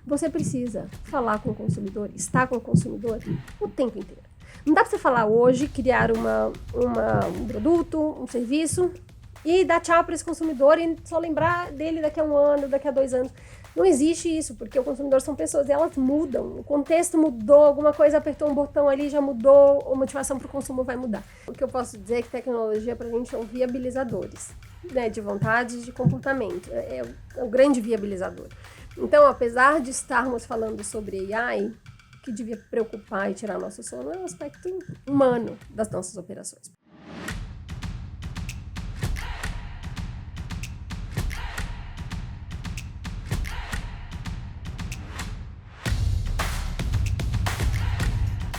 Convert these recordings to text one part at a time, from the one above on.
você precisa falar com o consumidor, estar com o consumidor o tempo inteiro. Não dá para você falar hoje, criar um produto, um serviço e dar tchau para esse consumidor e só lembrar dele daqui a 1 ano, daqui a 2 anos. Não existe isso, porque o consumidor são pessoas e elas mudam. O contexto mudou, alguma coisa apertou um botão ali, já mudou, a motivação para o consumo vai mudar. O que eu posso dizer é que tecnologia para a gente são viabilizadores, né, de vontade e de comportamento. É o grande viabilizador. Então, apesar de estarmos falando sobre AI, o que devia preocupar e tirar nosso sono é o aspecto humano das nossas operações.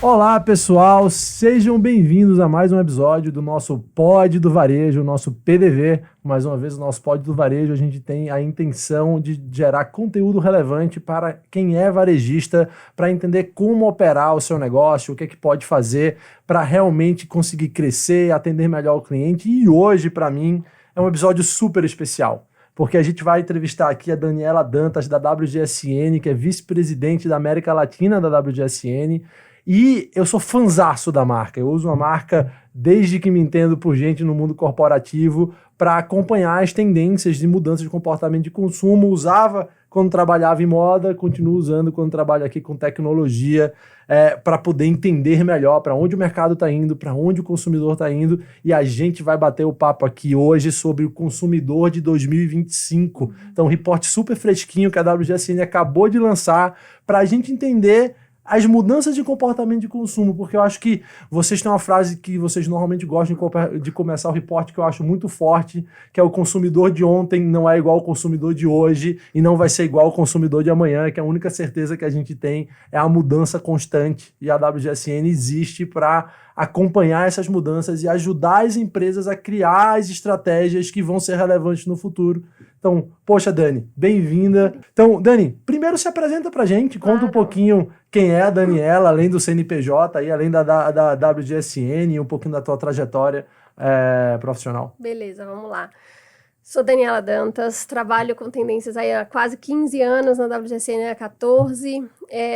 Olá pessoal, sejam bem-vindos a mais um episódio do nosso Pod do Varejo, o nosso PDV. Mais uma vez, o nosso Pod do Varejo, a gente tem a intenção de gerar conteúdo relevante para quem é varejista, para entender como operar o seu negócio, o que é que pode fazer para realmente conseguir crescer, atender melhor o cliente. E hoje, para mim, é um episódio super especial, porque a gente vai entrevistar aqui a Daniela Dantas, da WGSN, que é vice-presidente da América Latina da WGSN. E eu sou fanzaço da marca, eu uso a marca desde que me entendo por gente no mundo corporativo para acompanhar as tendências de mudança de comportamento de consumo. Usava quando trabalhava em moda, continuo usando quando trabalho aqui com tecnologia, para poder entender melhor para onde o mercado está indo, para onde o consumidor está indo. E a gente vai bater o papo aqui hoje sobre o consumidor de 2025. Então, um reporte super fresquinho que a WGSN acabou de lançar para a gente entender as mudanças de comportamento de consumo, porque eu acho que vocês têm uma frase que vocês normalmente gostam de começar o report, que eu acho muito forte, que é: o consumidor de ontem não é igual ao consumidor de hoje e não vai ser igual ao consumidor de amanhã, que a única certeza que a gente tem é a mudança constante, e a WGSN existe para acompanhar essas mudanças e ajudar as empresas a criar as estratégias que vão ser relevantes no futuro. Então, poxa, Dani, bem-vinda. Então, Dani, primeiro se apresenta pra gente, conta um pouquinho quem é a Daniela, além do CNPJ, aí, além da WGSN, um pouquinho da tua trajetória profissional. Beleza, vamos lá. Sou Daniela Dantas, trabalho com tendências aí há quase 15 anos, na WGSN há 14,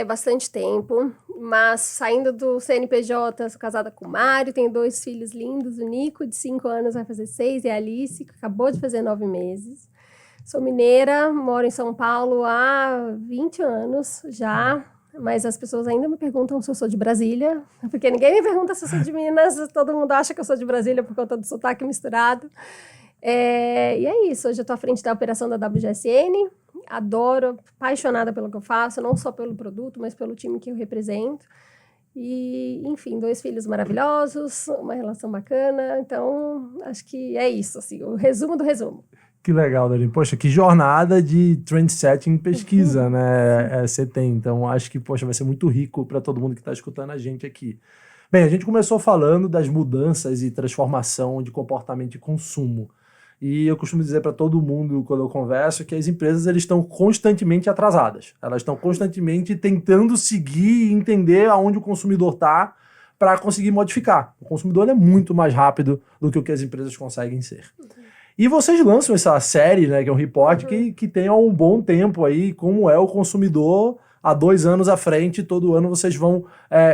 bastante tempo, mas saindo do CNPJ, sou casada com o Mário, tenho 2 filhos lindos, o Nico, de 5 anos, vai fazer 6, e a Alice, que acabou de fazer 9 meses. Sou mineira, moro em São Paulo há 20 anos já, mas as pessoas ainda me perguntam se eu sou de Brasília, porque ninguém me pergunta se eu sou de Minas, todo mundo acha que eu sou de Brasília por conta do sotaque misturado. E é isso, hoje eu estou à frente da operação da WGSN, adoro, apaixonada pelo que eu faço, não só pelo produto, mas pelo time que eu represento. E, enfim, 2 filhos maravilhosos, uma relação bacana, então acho que é isso, assim, o resumo do resumo. Que legal, Dani. Poxa, que jornada de trendsetting pesquisa, né? Você tem. Então, acho que, poxa, vai ser muito rico para todo mundo que está escutando a gente aqui. Bem, a gente começou falando das mudanças e transformação de comportamento de consumo. E eu costumo dizer para todo mundo, quando eu converso, que as empresas estão constantemente atrasadas. Elas estão constantemente tentando seguir e entender aonde o consumidor está para conseguir modificar. O consumidor é muito mais rápido do que o que as empresas conseguem ser. E vocês lançam essa série, né, que é um report que tem há um bom tempo aí, como é o consumidor há 2 anos à frente. Todo ano vocês vão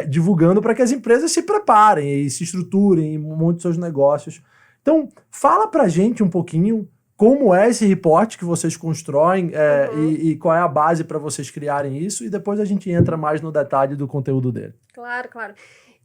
divulgando para que as empresas se preparem e se estruturem e montem seus negócios. Então, fala pra gente um pouquinho como é esse report que vocês constroem e qual é a base para vocês criarem isso, e depois a gente entra mais no detalhe do conteúdo dele. Claro, claro.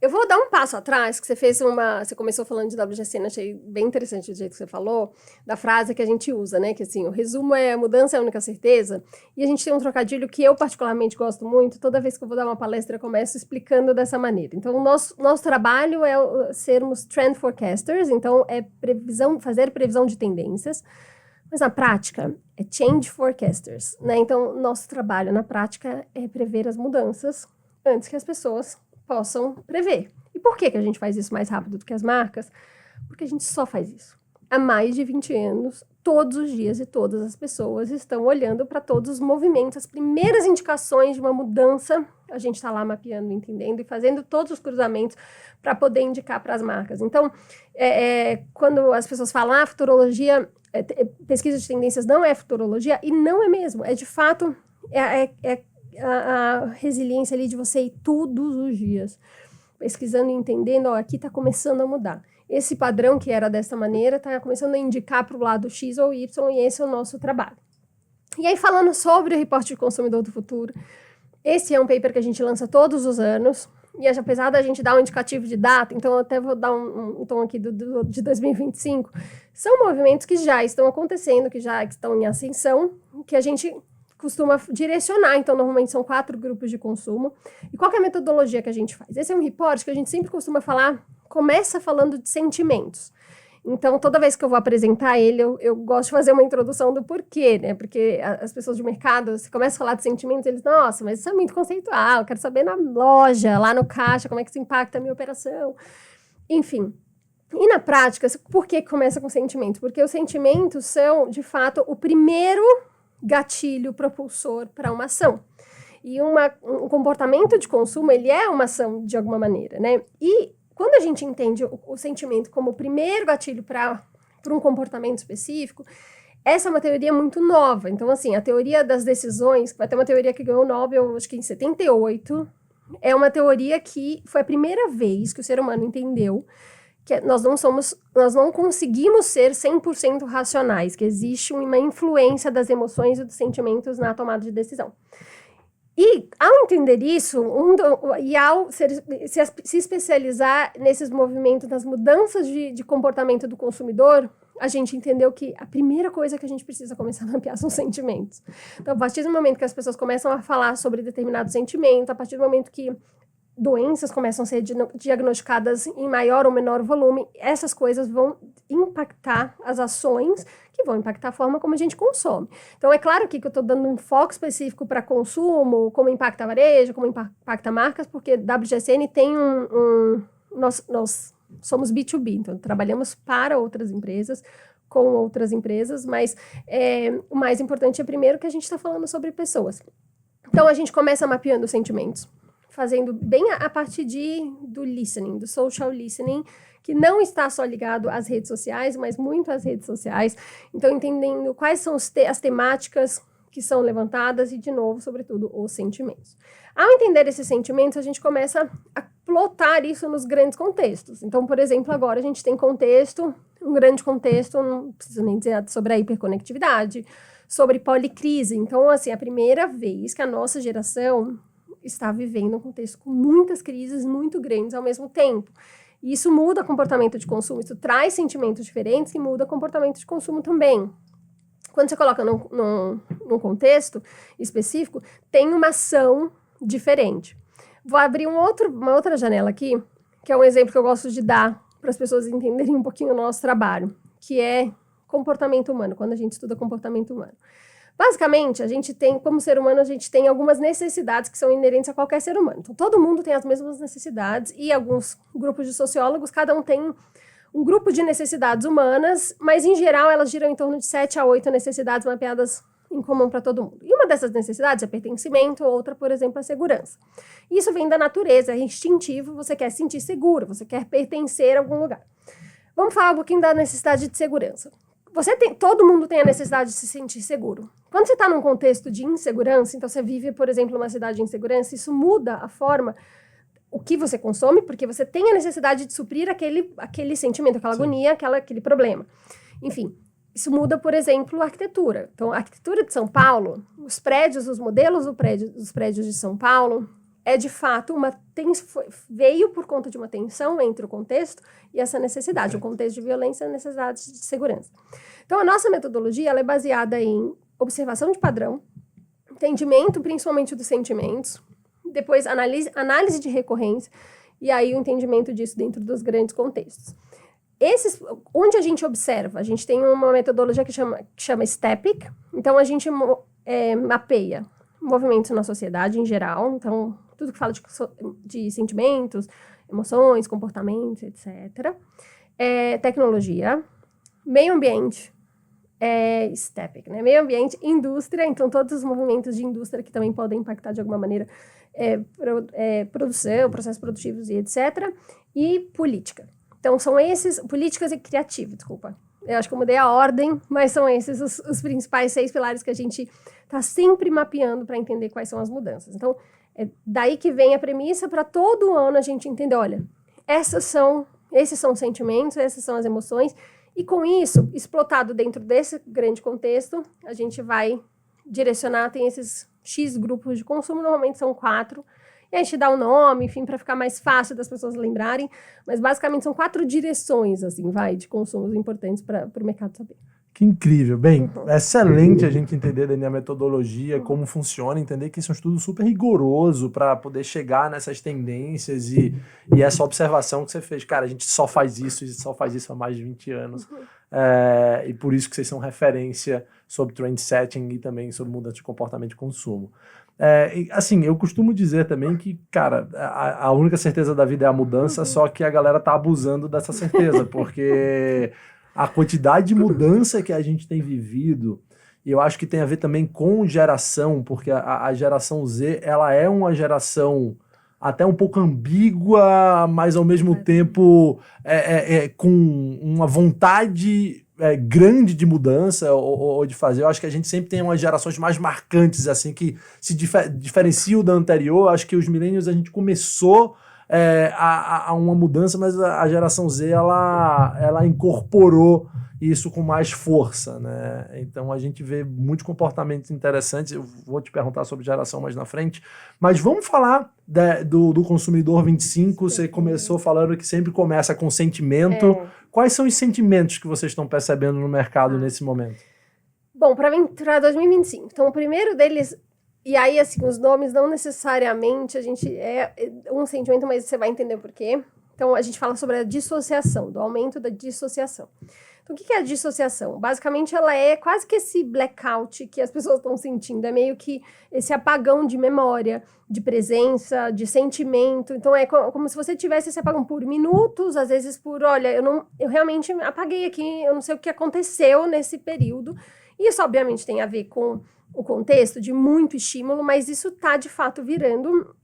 Eu vou dar um passo atrás, que você começou falando de WGSN, achei bem interessante o jeito que você falou, da frase que a gente usa, né, que assim, o resumo é: a mudança é a única certeza, e a gente tem um trocadilho que eu particularmente gosto muito. Toda vez que eu vou dar uma palestra eu começo explicando dessa maneira. Então, o nosso trabalho é sermos trend forecasters, então é fazer previsão de tendências, mas na prática é change forecasters, né, então nosso trabalho na prática é prever as mudanças antes que as pessoas possam prever. E por que a gente faz isso mais rápido do que as marcas? Porque a gente só faz isso há mais de 20 anos, todos os dias, e todas as pessoas estão olhando para todos os movimentos, as primeiras indicações de uma mudança, a gente está lá mapeando, entendendo e fazendo todos os cruzamentos para poder indicar para as marcas. Então, quando as pessoas falam, futurologia, pesquisa de tendências não é futurologia, e não é mesmo, é de fato, a resiliência ali de você ir todos os dias pesquisando e entendendo, aqui está começando a mudar. Esse padrão que era dessa maneira está começando a indicar para o lado X ou Y, e esse é o nosso trabalho. E aí, falando sobre o reporte de consumidor do futuro, esse é um paper que a gente lança todos os anos, e apesar da gente dar um indicativo de data, então eu até vou dar um tom aqui de 2025, são movimentos que já estão acontecendo, que já estão em ascensão, que a gente costuma direcionar. Então, normalmente são 4 grupos de consumo. E qual que é a metodologia que a gente faz? Esse é um report que a gente sempre costuma falar, começa falando de sentimentos. Então, toda vez que eu vou apresentar ele, eu gosto de fazer uma introdução do porquê, né? Porque as pessoas de mercado, se começa a falar de sentimentos, eles, nossa, mas isso é muito conceitual, eu quero saber na loja, lá no caixa, como é que isso impacta a minha operação. Enfim. E na prática, por que começa com sentimentos? Porque os sentimentos são, de fato, o primeiro gatilho propulsor para uma ação. E um comportamento de consumo, ele é uma ação de alguma maneira, né? E quando a gente entende o sentimento como o primeiro gatilho para um comportamento específico, essa é uma teoria muito nova. Então, assim, a teoria das decisões, vai ter uma teoria que ganhou o Nobel, acho que em 78, é uma teoria que foi a primeira vez que o ser humano entendeu que nós não conseguimos ser 100% racionais, que existe uma influência das emoções e dos sentimentos na tomada de decisão. E, ao entender isso, e ao se especializar nesses movimentos, nas mudanças de comportamento do consumidor, a gente entendeu que a primeira coisa que a gente precisa começar a mapear são sentimentos. Então, a partir do momento que as pessoas começam a falar sobre determinado sentimento, a partir do momento que doenças começam a ser diagnosticadas em maior ou menor volume, essas coisas vão impactar as ações, que vão impactar a forma como a gente consome. Então, é claro que eu estou dando um foco específico para consumo, como impacta varejo, como impacta marcas, porque WGSN tem nós somos B2B, então trabalhamos para outras empresas, com outras empresas, mas o mais importante é primeiro que a gente está falando sobre pessoas. Então, a gente começa mapeando os sentimentos, fazendo bem a partir do listening, do social listening, que não está só ligado às redes sociais, mas muito às redes sociais. Então, entendendo quais são as temáticas que são levantadas e, de novo, sobretudo, os sentimentos. Ao entender esses sentimentos, a gente começa a plotar isso nos grandes contextos. Então, por exemplo, agora a gente tem um grande contexto, não preciso nem dizer sobre a hiperconectividade, sobre policrise. Então, assim, é a primeira vez que a nossa geração está vivendo um contexto com muitas crises muito grandes ao mesmo tempo. E isso muda comportamento de consumo, isso traz sentimentos diferentes e muda comportamento de consumo também. Quando você coloca num contexto específico, tem uma ação diferente. Vou abrir uma outra janela aqui, que é um exemplo que eu gosto de dar para as pessoas entenderem um pouquinho o nosso trabalho, que é comportamento humano, quando a gente estuda comportamento humano. Basicamente, a gente tem, como ser humano, a gente tem algumas necessidades que são inerentes a qualquer ser humano. Então, todo mundo tem as mesmas necessidades e alguns grupos de sociólogos, cada um tem um grupo de necessidades humanas, mas, em geral, elas giram em torno de 7 a 8 necessidades mapeadas em comum para todo mundo. E uma dessas necessidades é pertencimento, outra, por exemplo, é segurança. Isso vem da natureza, é instintivo, você quer se sentir seguro, você quer pertencer a algum lugar. Vamos falar um pouquinho da necessidade de segurança. Todo mundo tem a necessidade de se sentir seguro. Quando você está num contexto de insegurança, então você vive, por exemplo, numa cidade de insegurança, isso muda a forma, o que você consome, porque você tem a necessidade de suprir aquele sentimento, aquela agonia, aquele problema. Enfim, isso muda, por exemplo, a arquitetura. Então, a arquitetura de São Paulo, os prédios, os modelos dos prédios de São Paulo, de fato, veio por conta de uma tensão entre o contexto e essa necessidade, um contexto de violência e necessidade de segurança. Então, a nossa metodologia ela é baseada em observação de padrão, entendimento principalmente dos sentimentos, depois análise de recorrência e aí o entendimento disso dentro dos grandes contextos. Onde a gente observa, a gente tem uma metodologia que chama STEPIC, então a gente mapeia movimentos na sociedade em geral, então tudo que fala de sentimentos, emoções, comportamentos, etc. Tecnologia, meio ambiente, STEPIC, né? Meio ambiente, indústria, então todos os movimentos de indústria que também podem impactar de alguma maneira produção, processos produtivos e etc. E política. Então são esses, políticas e criativo, desculpa. Eu acho que eu mudei a ordem, mas são esses os principais 6 pilares que a gente está sempre mapeando para entender quais são as mudanças. Então, é daí que vem a premissa para todo ano a gente entender, olha, esses são os sentimentos, essas são as emoções, e com isso, explotado dentro desse grande contexto, a gente vai direcionar, tem esses X grupos de consumo, normalmente são 4, e a gente dá um nome, enfim, para ficar mais fácil das pessoas lembrarem, mas basicamente são 4 direções, assim, de consumos importantes para o mercado saber. Que incrível. Bem, é excelente a gente entender a metodologia, como funciona, entender que isso é um estudo super rigoroso para poder chegar nessas tendências e essa observação que você fez. Cara, a gente só faz isso e só faz isso há mais de 20 anos. E por isso que vocês são referência sobre trend setting e também sobre mudança de comportamento de consumo. Assim, eu costumo dizer também que, cara, a única certeza da vida é a mudança, só que a galera tá abusando dessa certeza, porque a quantidade de mudança que a gente tem vivido, e eu acho que tem a ver também com geração, porque a geração Z, ela é uma geração até um pouco ambígua, mas ao mesmo tempo com uma vontade grande de mudança ou de fazer. Eu acho que a gente sempre tem umas gerações mais marcantes, assim, que se diferenciam da anterior. Acho que os millennials a gente começou a uma mudança, mas a geração Z ela incorporou isso com mais força, né? Então a gente vê muitos comportamentos interessantes. Eu vou te perguntar sobre geração mais na frente, mas vamos falar do consumidor 25. Você começou falando que sempre começa com sentimento. Quais são os sentimentos que vocês estão percebendo no mercado nesse momento? Bom, para 2025. Então, o primeiro deles. E aí, assim, os nomes não necessariamente a gente um sentimento, mas você vai entender por quê. Então, a gente fala sobre a dissociação, do aumento da dissociação. Então, o que é a dissociação? Basicamente, ela é quase que esse blackout que as pessoas estão sentindo. É meio que esse apagão de memória, de presença, de sentimento. Então, é como se você tivesse esse apagão por minutos, às vezes olha, eu realmente apaguei aqui, eu não sei o que aconteceu nesse período. Isso, obviamente, tem a ver com o contexto de muito estímulo, mas isso está, de fato, virando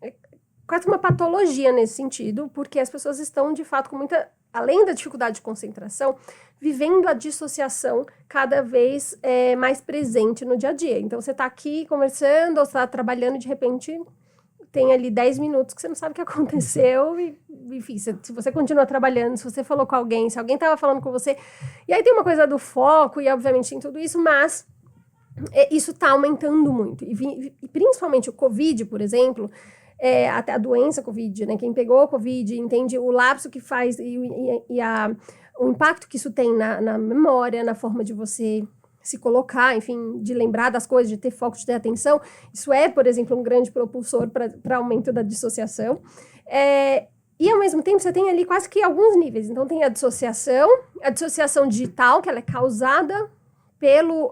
quase uma patologia nesse sentido, porque as pessoas estão, de fato, com muita, além da dificuldade de concentração, vivendo a dissociação cada vez mais presente no dia a dia. Então, você está aqui conversando, ou você está trabalhando, e de repente tem ali 10 minutos que você não sabe o que aconteceu, e, enfim, se você continua trabalhando, se você falou com alguém, se alguém estava falando com você, e aí tem uma coisa do foco, e obviamente tem tudo isso, mas isso está aumentando muito, e principalmente o Covid, por exemplo, até a doença Covid, né? Quem pegou Covid entende o lapso que faz o impacto que isso tem na memória, na forma de você se colocar, enfim, de lembrar das coisas, de ter foco, de ter atenção. Isso por exemplo, um grande propulsor para aumento da dissociação. E, ao mesmo tempo, você tem ali quase que alguns níveis. Então, tem a dissociação digital, que ela é causada pelo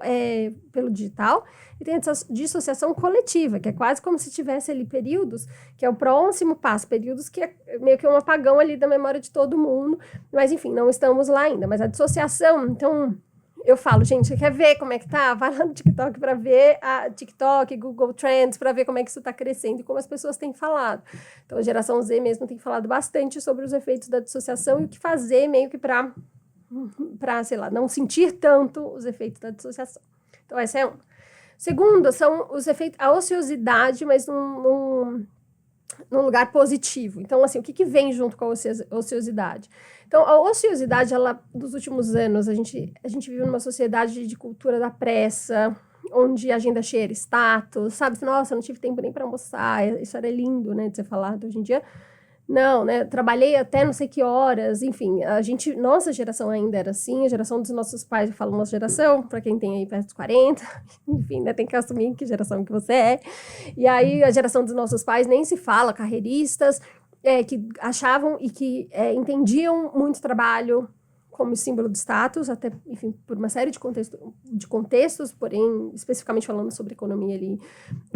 digital, e tem a dissociação coletiva, que é quase como se tivesse ali períodos, que é o próximo passo, períodos que é meio que um apagão ali da memória de todo mundo, mas enfim, não estamos lá ainda. Mas a dissociação, então, eu falo, gente, você quer ver como é que tá? Vai lá no TikTok para ver a TikTok, Google Trends, para ver como é que isso está crescendo e como as pessoas têm falado. Então, a geração Z mesmo tem falado bastante sobre os efeitos da dissociação e o que fazer meio que para, sei lá, não sentir tanto os efeitos da dissociação. Então, essa é uma. Segundo, são os efeitos, a ociosidade, mas num lugar positivo. Então, assim, o que vem junto com a ociosidade? Então, a ociosidade, ela, dos últimos anos, a gente vive numa sociedade de cultura da pressa, onde a agenda cheia status, sabe? Nossa, eu não tive tempo nem para almoçar, isso era lindo, né, de ser falado hoje em dia. Não, né, trabalhei até não sei que horas, enfim, nossa geração ainda era assim, a geração dos nossos pais, eu falo nossa geração, para quem tem aí perto dos 40, enfim, né, tem que assumir que geração que você é, e aí a geração dos nossos pais nem se fala, carreiristas, que achavam e que entendiam muito trabalho como símbolo de status, até, enfim, por uma série de contextos, porém, especificamente falando sobre economia ali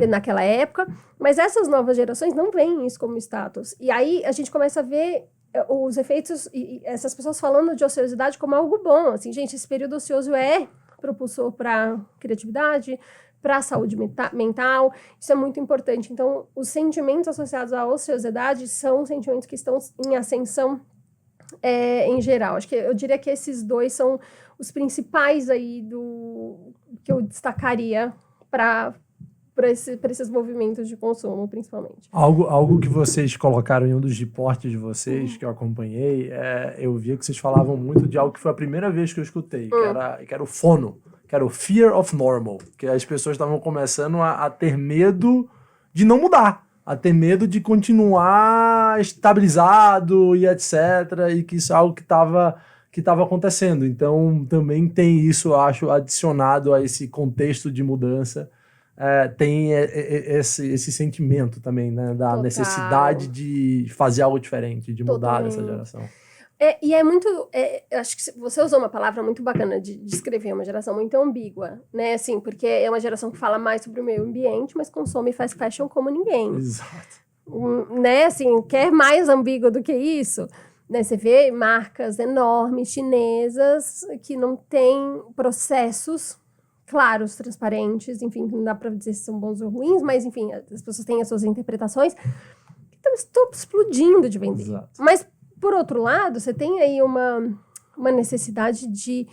naquela época, mas essas novas gerações não veem isso como status. E aí a gente começa a ver os efeitos, e essas pessoas falando de ociosidade como algo bom, assim, gente, esse período ocioso é propulsor para criatividade, para a saúde mental, isso é muito importante. Então, os sentimentos associados à ociosidade são sentimentos que estão em ascensão em geral. Acho que eu diria que esses dois são os principais aí que eu destacaria para para esses movimentos de consumo, principalmente. Algo que vocês colocaram em um dos reportes de vocês, que eu acompanhei, eu via que vocês falavam muito de algo que foi a primeira vez que eu escutei, que era o fono, que era o fear of normal, que as pessoas estavam começando a ter medo de não mudar, a ter medo de continuar estabilizado e etc, e que isso é algo que estava acontecendo. Então, também tem isso, eu acho, adicionado a esse contexto de mudança, tem esse sentimento também, né, da Total. necessidade de fazer algo diferente, de mudar Totalmente. dessa geração. E é muito, acho que você usou uma palavra muito bacana de descrever uma geração muito ambígua, né, assim, porque é uma geração que fala mais sobre o meio ambiente, mas consome e faz fashion como ninguém. Exato. Né, assim, quer mais ambíguo do que isso? Né, você vê marcas enormes chinesas que não têm processos claros, transparentes, enfim, não dá para dizer se são bons ou ruins, mas, enfim, as pessoas têm as suas interpretações, que estão explodindo de vender. Exato. Mas, por outro lado, você tem aí uma necessidade de...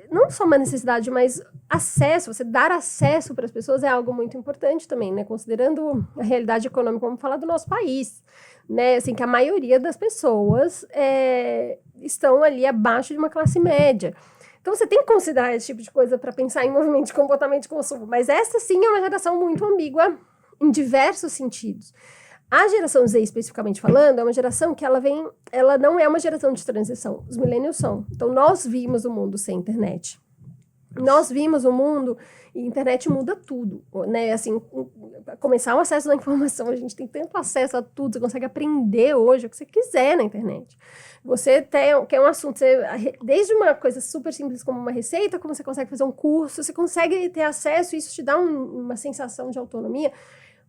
não só uma necessidade, mas acesso. Você dar acesso para as pessoas é algo muito importante também, né? Considerando a realidade econômica, vamos falar do nosso país, né? Assim, que a maioria das pessoas estão ali abaixo de uma classe média. Então, você tem que considerar esse tipo de coisa para pensar em movimento de comportamento de consumo. Mas essa, sim, é uma geração muito ambígua em diversos sentidos. A geração Z, especificamente falando, é uma geração que ela não é uma geração de transição. Os millennials são. Então, nós vimos o mundo sem internet. Nós vimos o mundo, e a internet muda tudo, né? Assim, começar o acesso à informação, a gente tem tanto acesso a tudo, você consegue aprender hoje o que você quiser na internet. Você quer um assunto, desde uma coisa super simples como uma receita, como você consegue fazer um curso, você consegue ter acesso, isso te dá uma sensação de autonomia.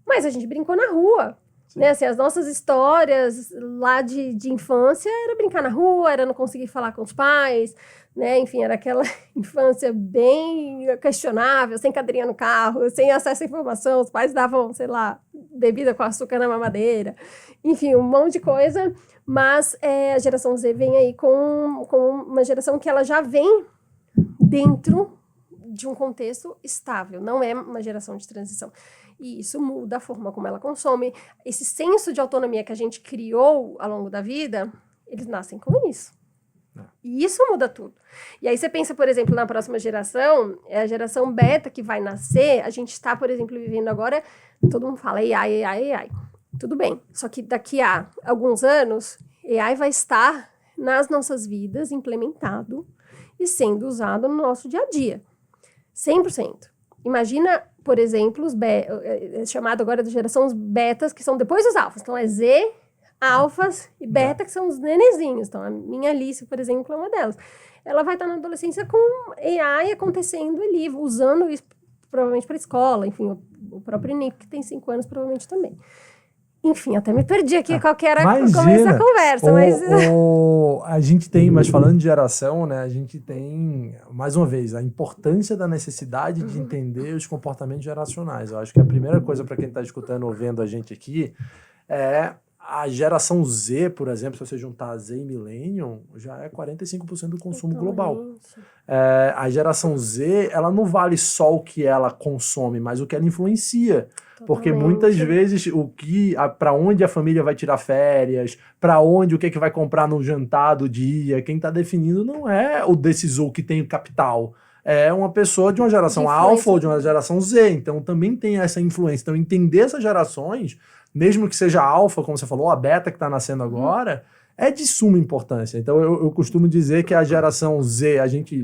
Mas a gente brincou na rua. Né, assim, as nossas histórias lá de infância era brincar na rua, era não conseguir falar com os pais, né? Enfim, era aquela infância bem questionável, sem cadeirinha no carro, sem acesso à informação, os pais davam, sei lá, bebida com açúcar na mamadeira, enfim, um monte de coisa, mas a geração Z vem aí com uma geração que ela já vem dentro de um contexto estável, não é uma geração de transição. E isso muda a forma como ela consome. Esse senso de autonomia que a gente criou ao longo da vida, eles nascem com isso. E isso muda tudo. E aí você pensa, por exemplo, na próxima geração, é a geração beta que vai nascer. A gente está, por exemplo, vivendo agora, todo mundo fala AI. Tudo bem, só que daqui a alguns anos, AI vai estar nas nossas vidas, implementado e sendo usado no nosso dia a dia. 100%. Imagina, por exemplo, chamado agora de geração os betas, que são depois dos alfas. Então, é Z, alfas e beta, que são os nenezinhos. Então, a minha Alice, por exemplo, é uma delas. Ela vai estar na adolescência com AI acontecendo ali, usando isso provavelmente para a escola. Enfim, o próprio Nick, que tem 5 anos, provavelmente também. Enfim, até me perdi aqui qual que era começar a conversa. A gente tem, mas falando de geração, né, a gente tem, mais uma vez, a importância da necessidade de entender os comportamentos geracionais. Eu acho que a primeira coisa para quem está escutando ou vendo a gente aqui é a geração Z, por exemplo, se você juntar Z e Millennium, já é 45% do consumo global. A geração Z, ela não vale só o que ela consome, mas o que ela influencia. Porque muitas vezes para onde a família vai tirar férias, para onde, o que vai comprar no jantar do dia, quem está definindo não é o decisor que tem o capital. É uma pessoa de uma geração alfa ou de uma geração Z. Então também tem essa influência. Então entender essas gerações, mesmo que seja alfa, como você falou, a beta que está nascendo agora, é de suma importância. Então eu costumo dizer que a geração Z,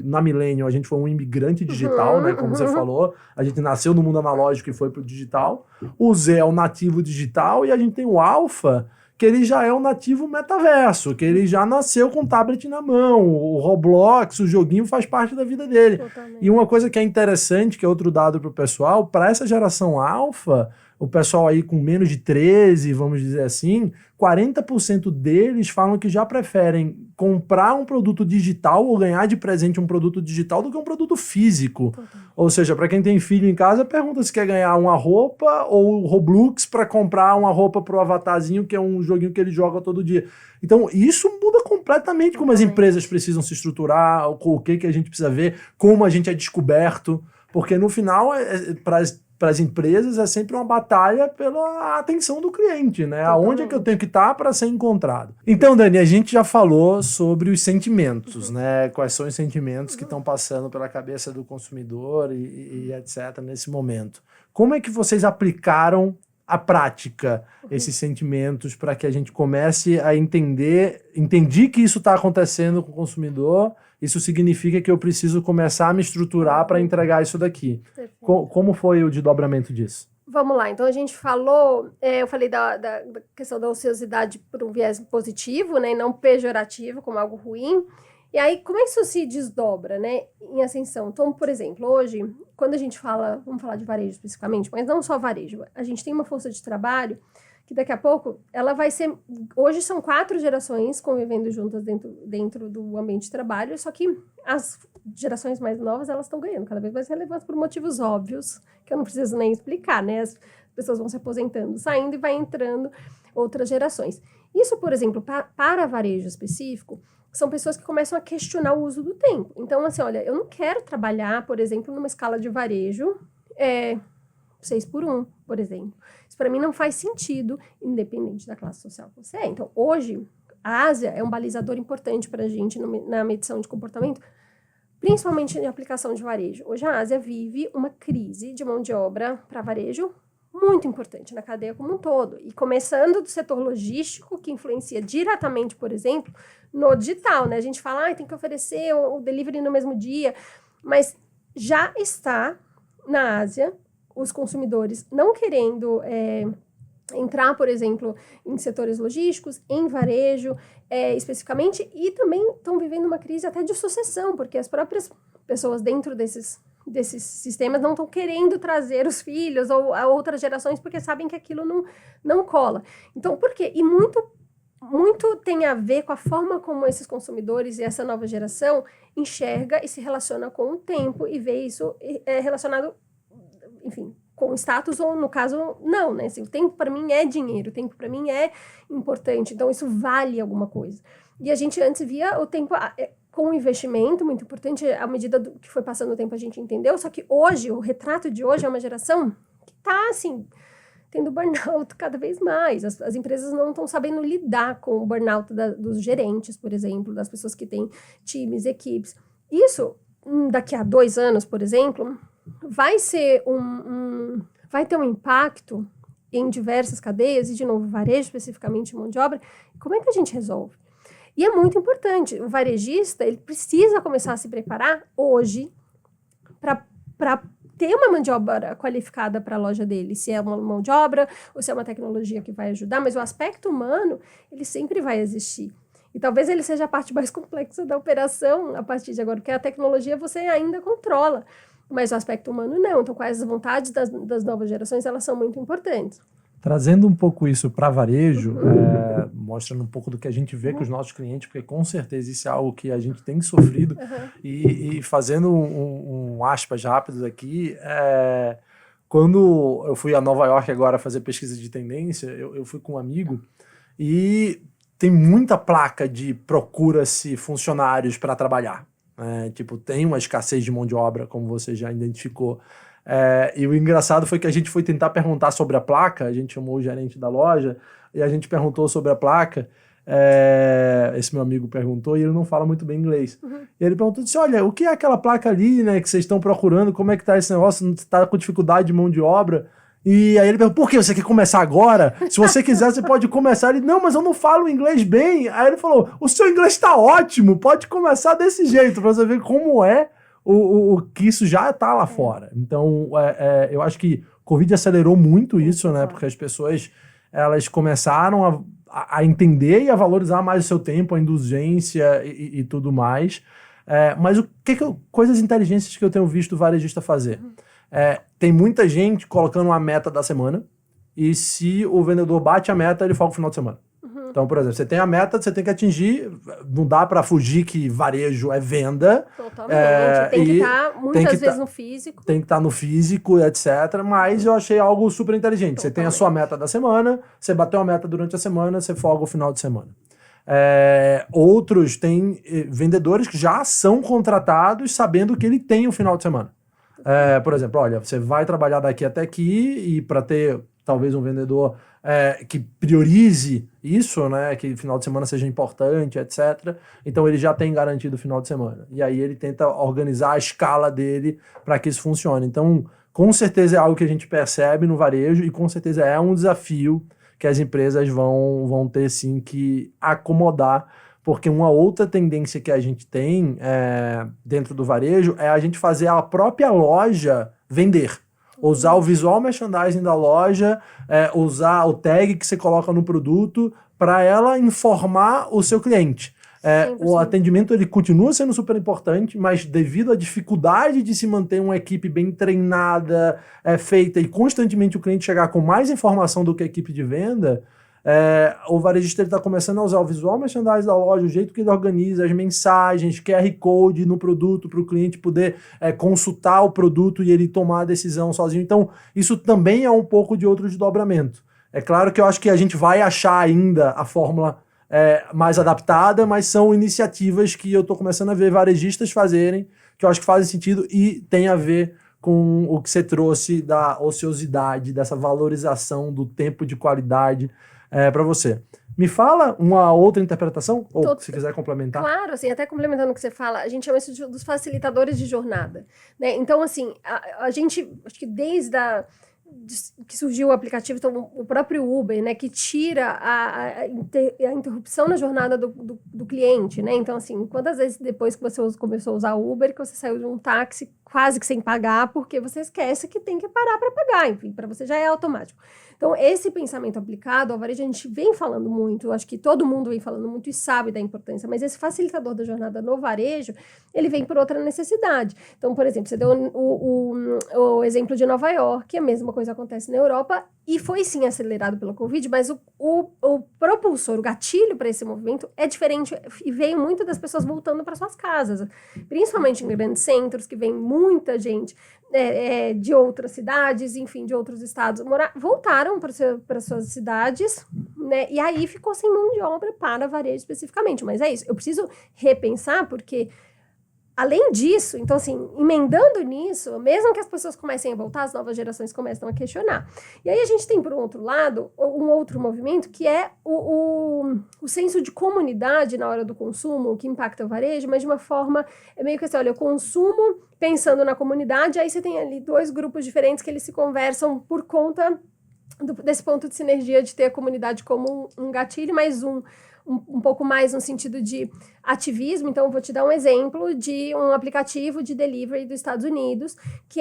na Millennium, a gente foi um imigrante digital, né? Como você falou, a gente nasceu no mundo analógico e foi pro digital. O Z é o nativo digital e a gente tem o alfa, que ele já é o nativo metaverso, que ele já nasceu com o tablet na mão, o Roblox, o joguinho faz parte da vida dele. Totalmente. E uma coisa que é interessante, que é outro dado pro pessoal, para essa geração alfa, o pessoal aí com menos de 13, vamos dizer assim, 40% deles falam que já preferem comprar um produto digital ou ganhar de presente um produto digital do que um produto físico. Ou seja, para quem tem filho em casa, pergunta se quer ganhar uma roupa ou Roblox para comprar uma roupa pro avatarzinho, que é um joguinho que ele joga todo dia. Então, isso muda completamente como as empresas precisam se estruturar, o que a gente precisa ver, como a gente é descoberto, porque no final, para para as empresas é sempre uma batalha pela atenção do cliente, né? Aonde é que eu tenho que estar para ser encontrado? Então, Dani, a gente já falou sobre os sentimentos, né? Quais são os sentimentos que estão passando pela cabeça do consumidor e etc. nesse momento. Como é que vocês aplicaram à prática esses sentimentos para que a gente comece a entendi que isso está acontecendo com o consumidor, isso significa que eu preciso começar a me estruturar para entregar isso daqui. Como foi o desdobramento disso? Vamos lá, então a gente falou, eu falei da questão da ociosidade por um viés positivo, né, e não pejorativo, como algo ruim. E aí, como é que isso se desdobra, né, em ascensão? Então, por exemplo, hoje, quando a gente fala, vamos falar de varejo especificamente, mas não só varejo, a gente tem uma força de trabalho que daqui a pouco, ela vai ser... Hoje são 4 gerações convivendo juntas dentro do ambiente de trabalho, só que as gerações mais novas, elas estão ganhando cada vez mais relevância por motivos óbvios, que eu não preciso nem explicar, né? As pessoas vão se aposentando, saindo e vai entrando outras gerações. Isso, por exemplo, para varejo específico, são pessoas que começam a questionar o uso do tempo. Então, assim, olha, eu não quero trabalhar, por exemplo, numa escala de varejo 6x1, por exemplo. Isso para mim não faz sentido, independente da classe social que você é. Então, hoje, a Ásia é um balizador importante para a gente na medição de comportamento, principalmente em aplicação de varejo. Hoje, a Ásia vive uma crise de mão de obra para varejo muito importante na cadeia como um todo. E começando do setor logístico, que influencia diretamente, por exemplo, no digital, né? A gente fala, tem que oferecer o delivery no mesmo dia, mas já está na Ásia os consumidores não querendo entrar, por exemplo, em setores logísticos, em varejo, especificamente, e também estão vivendo uma crise até de sucessão, porque as próprias pessoas dentro desses sistemas não estão querendo trazer os filhos ou a outras gerações, porque sabem que aquilo não cola. Então, por quê? E muito tem a ver com a forma como esses consumidores e essa nova geração enxerga e se relaciona com o tempo e vê isso relacionado, enfim, com status ou, no caso, não, né? Assim, o tempo para mim é dinheiro, o tempo para mim é importante, então isso vale alguma coisa. E a gente antes via o tempo com um investimento muito importante, à medida que foi passando o tempo a gente entendeu, só que hoje, o retrato de hoje é uma geração que está, assim, tendo burnout cada vez mais. As empresas não estão sabendo lidar com o burnout dos gerentes, por exemplo, das pessoas que têm times, equipes. Isso, daqui a 2 anos, por exemplo, vai ter um impacto em diversas cadeias, e de novo, varejo especificamente, mão de obra. Como é que a gente resolve? E é muito importante, o varejista, ele precisa começar a se preparar hoje para ter uma mão de obra qualificada para a loja dele, se é uma mão de obra ou se é uma tecnologia que vai ajudar, mas o aspecto humano, ele sempre vai existir. E talvez ele seja a parte mais complexa da operação a partir de agora, porque a tecnologia você ainda controla, mas o aspecto humano não. Então, quais as vontades das novas gerações, elas são muito importantes. Trazendo um pouco isso para varejo, mostrando um pouco do que a gente vê com os nossos clientes, porque com certeza isso é algo que a gente tem sofrido, e fazendo um aspas rápidos aqui, quando eu fui a Nova York agora fazer pesquisa de tendência, eu fui com um amigo e tem muita placa de procura-se funcionários para trabalhar. Tipo, tem uma escassez de mão de obra, como você já identificou. E o engraçado foi que a gente foi tentar perguntar sobre a placa, a gente chamou o gerente da loja e a gente perguntou sobre a placa, esse meu amigo perguntou e ele não fala muito bem inglês. E ele perguntou, disse, olha, o que é aquela placa ali, né, que vocês estão procurando, como é que tá esse negócio, não está com dificuldade de mão de obra? E aí ele perguntou, por que você quer começar agora? Se você quiser, você pode começar. Ele, não, mas eu não falo inglês bem. Aí ele falou, o seu inglês está ótimo, pode começar desse jeito, para você ver como o que isso já está lá fora. Então, eu acho que o Covid acelerou muito isso, né? Porque as pessoas, elas começaram a entender e a valorizar mais o seu tempo, a indulgência e tudo mais. Mas coisas inteligentes que eu tenho visto o varejista fazer. Tem muita gente colocando uma meta da semana e se o vendedor bate a meta, ele folga o final de semana. Então, por exemplo, você tem a meta, você tem que atingir, não dá para fugir que varejo é venda. Totalmente, tem que estar muitas vezes no físico. Tem que estar no físico, etc. Mas eu achei algo super inteligente. Totalmente. Você tem a sua meta da semana, você bateu a meta durante a semana, você folga o final de semana. Outros têm vendedores que já são contratados sabendo que ele tem o final de semana. Por exemplo, olha, você vai trabalhar daqui até aqui e para ter talvez um vendedor que priorize isso, né, que final de semana seja importante, etc. Então ele já tem garantido o final de semana. E aí ele tenta organizar a escala dele para que isso funcione. Então, com certeza é algo que a gente percebe no varejo e com certeza é um desafio que as empresas vão ter sim que acomodar, porque uma outra tendência que a gente tem dentro do varejo é a gente fazer a própria loja vender. Usar o visual merchandising da loja, usar o tag que você coloca no produto para ela informar o seu cliente. O atendimento ele continua sendo super importante, mas devido à dificuldade de se manter uma equipe bem treinada, feita e constantemente o cliente chegar com mais informação do que a equipe de venda, o varejista está começando a usar o visual merchandising da loja, o jeito que ele organiza, as mensagens, QR Code no produto para o cliente poder consultar o produto e ele tomar a decisão sozinho. Então, isso também é um pouco de outro desdobramento. É claro que eu acho que a gente vai achar ainda a fórmula mais adaptada, mas são iniciativas que eu estou começando a ver varejistas fazerem, que eu acho que fazem sentido e tem a ver com o que você trouxe da ociosidade, dessa valorização do tempo de qualidade para você. Me fala uma outra interpretação, ou se quiser complementar. Claro, assim, até complementando o que você fala, a gente chama isso dos facilitadores de jornada, né? Então, assim, a gente, acho que desde que surgiu o aplicativo, então o próprio Uber, né, que tira a interrupção na jornada do cliente, né? Então, assim, quantas vezes depois que você começou a usar o Uber, que você saiu de um táxi quase que sem pagar, porque você esquece que tem que parar para pagar, enfim, para você já é automático. Então, esse pensamento aplicado ao varejo, a gente vem falando muito, acho que todo mundo vem falando muito e sabe da importância, mas esse facilitador da jornada no varejo, ele vem por outra necessidade. Então, por exemplo, você deu o exemplo de Nova York, a mesma coisa acontece na Europa, e foi sim acelerado pelo Covid, mas o propulsor, o gatilho para esse movimento é diferente e veio muito das pessoas voltando para suas casas, principalmente em grandes centros, que vem muita gente de outras cidades, enfim, de outros estados, voltaram para suas cidades, né? E aí ficou sem mão de obra para varejo especificamente. Mas é isso, eu preciso repensar, porque além disso, então assim, emendando nisso, mesmo que as pessoas comecem a voltar, as novas gerações começam a questionar. E aí a gente tem, por outro lado, um outro movimento que é o senso de comunidade na hora do consumo, que impacta o varejo, mas de uma forma, meio que assim, olha, eu consumo pensando na comunidade, aí você tem ali dois grupos diferentes que eles se conversam por conta desse ponto de sinergia de ter a comunidade como um gatilho, mas um pouco mais no sentido de ativismo. Então, eu vou te dar um exemplo de um aplicativo de delivery dos Estados Unidos, que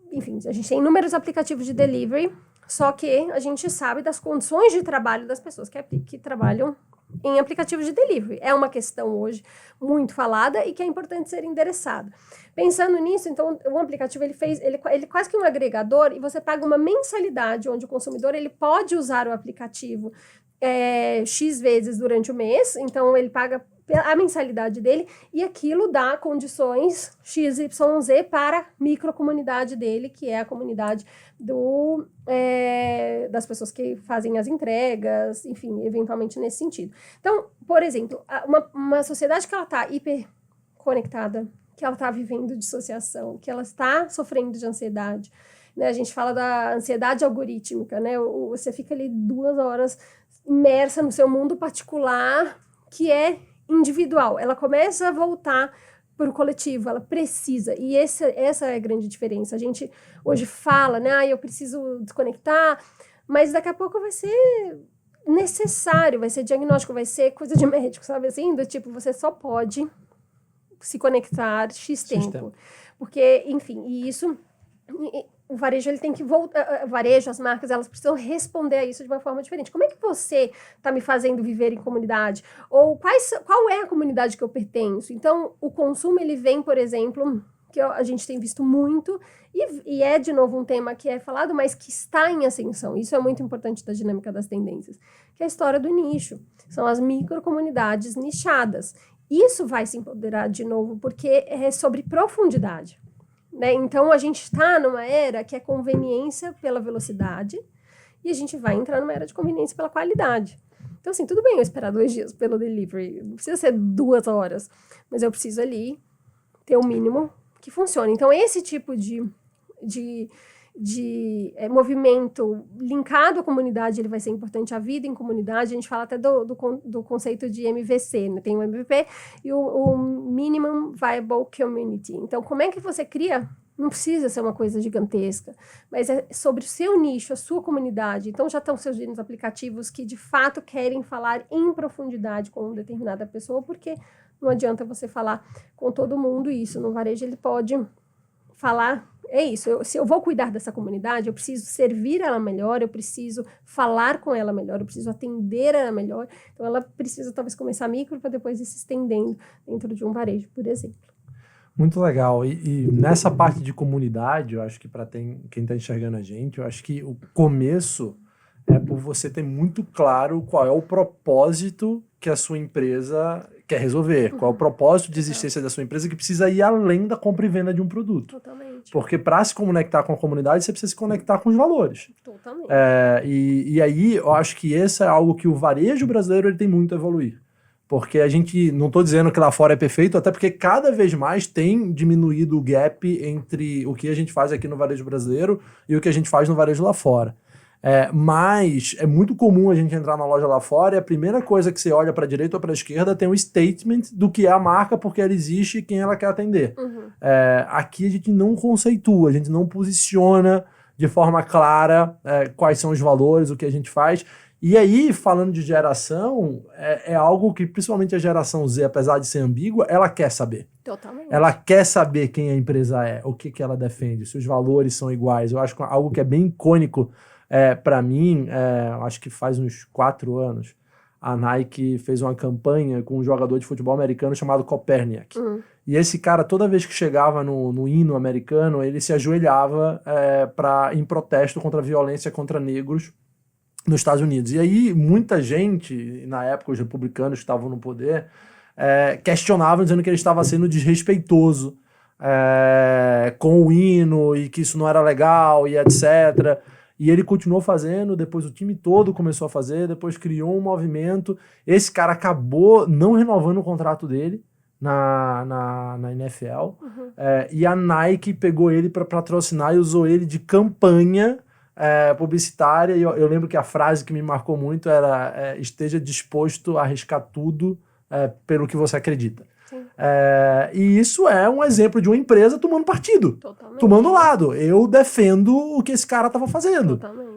enfim, a gente tem inúmeros aplicativos de delivery, só que a gente sabe das condições de trabalho das pessoas que trabalham em aplicativos de delivery. É uma questão hoje muito falada e que é importante ser endereçada. Pensando nisso, então, o aplicativo ele é quase que um agregador e você paga uma mensalidade onde o consumidor ele pode usar o aplicativo X vezes durante o mês, então ele paga a mensalidade dele e aquilo dá condições XYZ para a microcomunidade dele, que é a comunidade das pessoas que fazem as entregas, enfim, eventualmente nesse sentido. Então, por exemplo, uma sociedade que ela está hiperconectada, que ela está vivendo dissociação, que ela está sofrendo de ansiedade, né? A gente fala da ansiedade algorítmica, né? Você fica ali 2 horas imersa no seu mundo particular, que é individual. Ela começa a voltar para o coletivo, ela precisa. E essa é a grande diferença. A gente hoje fala, né? Eu preciso desconectar, mas daqui a pouco vai ser necessário, vai ser diagnóstico, vai ser coisa de médico, sabe assim? Do tipo, você só pode se conectar X tempo. Porque, enfim, e isso... O varejo ele tem que voltar, o varejo, as marcas, elas precisam responder a isso de uma forma diferente. Como é que você está me fazendo viver em comunidade? Ou qual é a comunidade que eu pertenço? Então, o consumo, ele vem, por exemplo, que a gente tem visto muito, e é, de novo, um tema que é falado, mas que está em ascensão. Isso é muito importante da dinâmica das tendências, que é a história do nicho. São as microcomunidades nichadas. Isso vai se empoderar de novo, porque é sobre profundidade. Né? Então, a gente está numa era que é conveniência pela velocidade e a gente vai entrar numa era de conveniência pela qualidade. Então, assim, tudo bem eu esperar 2 dias pelo delivery, não precisa ser 2 horas, mas eu preciso ali ter o mínimo que funcione. Então, esse tipo de movimento linkado à comunidade, ele vai ser importante. A vida em comunidade, a gente fala até do conceito de MVC, né? Tem o MVP e o Minimum Viable Community. Então, como é que você cria? Não precisa ser uma coisa gigantesca, mas é sobre o seu nicho, a sua comunidade. Então, já estão surgindo aplicativos que, de fato, querem falar em profundidade com uma determinada pessoa, porque não adianta você falar com todo mundo isso. No varejo, ele pode falar... É isso, se eu vou cuidar dessa comunidade, eu preciso servir ela melhor, eu preciso falar com ela melhor, eu preciso atender ela melhor. Então, ela precisa talvez começar micro para depois ir se estendendo dentro de um varejo, por exemplo. Muito legal. E nessa parte de comunidade, eu acho que para quem está enxergando a gente, eu acho que o começo é por você ter muito claro qual é o propósito que a sua empresa quer resolver, qual é o propósito de existência da sua empresa que precisa ir além da compra e venda de um produto. Totalmente. Porque para se conectar com a comunidade, você precisa se conectar com os valores. Totalmente. E aí, eu acho que esse é algo que o varejo brasileiro ele tem muito a evoluir. Porque a gente, não estou dizendo que lá fora é perfeito, até porque cada vez mais tem diminuído o gap entre o que a gente faz aqui no varejo brasileiro e o que a gente faz no varejo lá fora. Mas é muito comum a gente entrar na loja lá fora e a primeira coisa que você olha para a direita ou para a esquerda tem um statement do que é a marca, porque ela existe e quem ela quer atender. Uhum. Aqui a gente não conceitua, a gente não posiciona de forma clara quais são os valores, o que a gente faz. E aí, falando de geração, é algo que principalmente a geração Z, apesar de ser ambígua, ela quer saber. Totalmente. Ela quer saber quem a empresa é, o que ela defende, se os valores são iguais. Eu acho que algo que é bem icônico para mim, acho que faz uns 4 anos, a Nike fez uma campanha com um jogador de futebol americano chamado Koperniak. E esse cara, toda vez que chegava no hino americano, ele se ajoelhava em protesto contra a violência contra negros nos Estados Unidos. E aí, muita gente, na época, os republicanos que estavam no poder, questionavam, dizendo que ele estava sendo desrespeitoso com o hino e que isso não era legal e etc. E ele continuou fazendo, depois o time todo começou a fazer, depois criou um movimento. Esse cara acabou não renovando o contrato dele na NFL. E a Nike pegou ele para patrocinar e usou ele de campanha publicitária. E eu lembro que a frase que me marcou muito era esteja disposto a arriscar tudo pelo que você acredita. E isso é um exemplo de uma empresa tomando partido. Totalmente. Tomando lado. Eu defendo o que esse cara estava fazendo. Totalmente.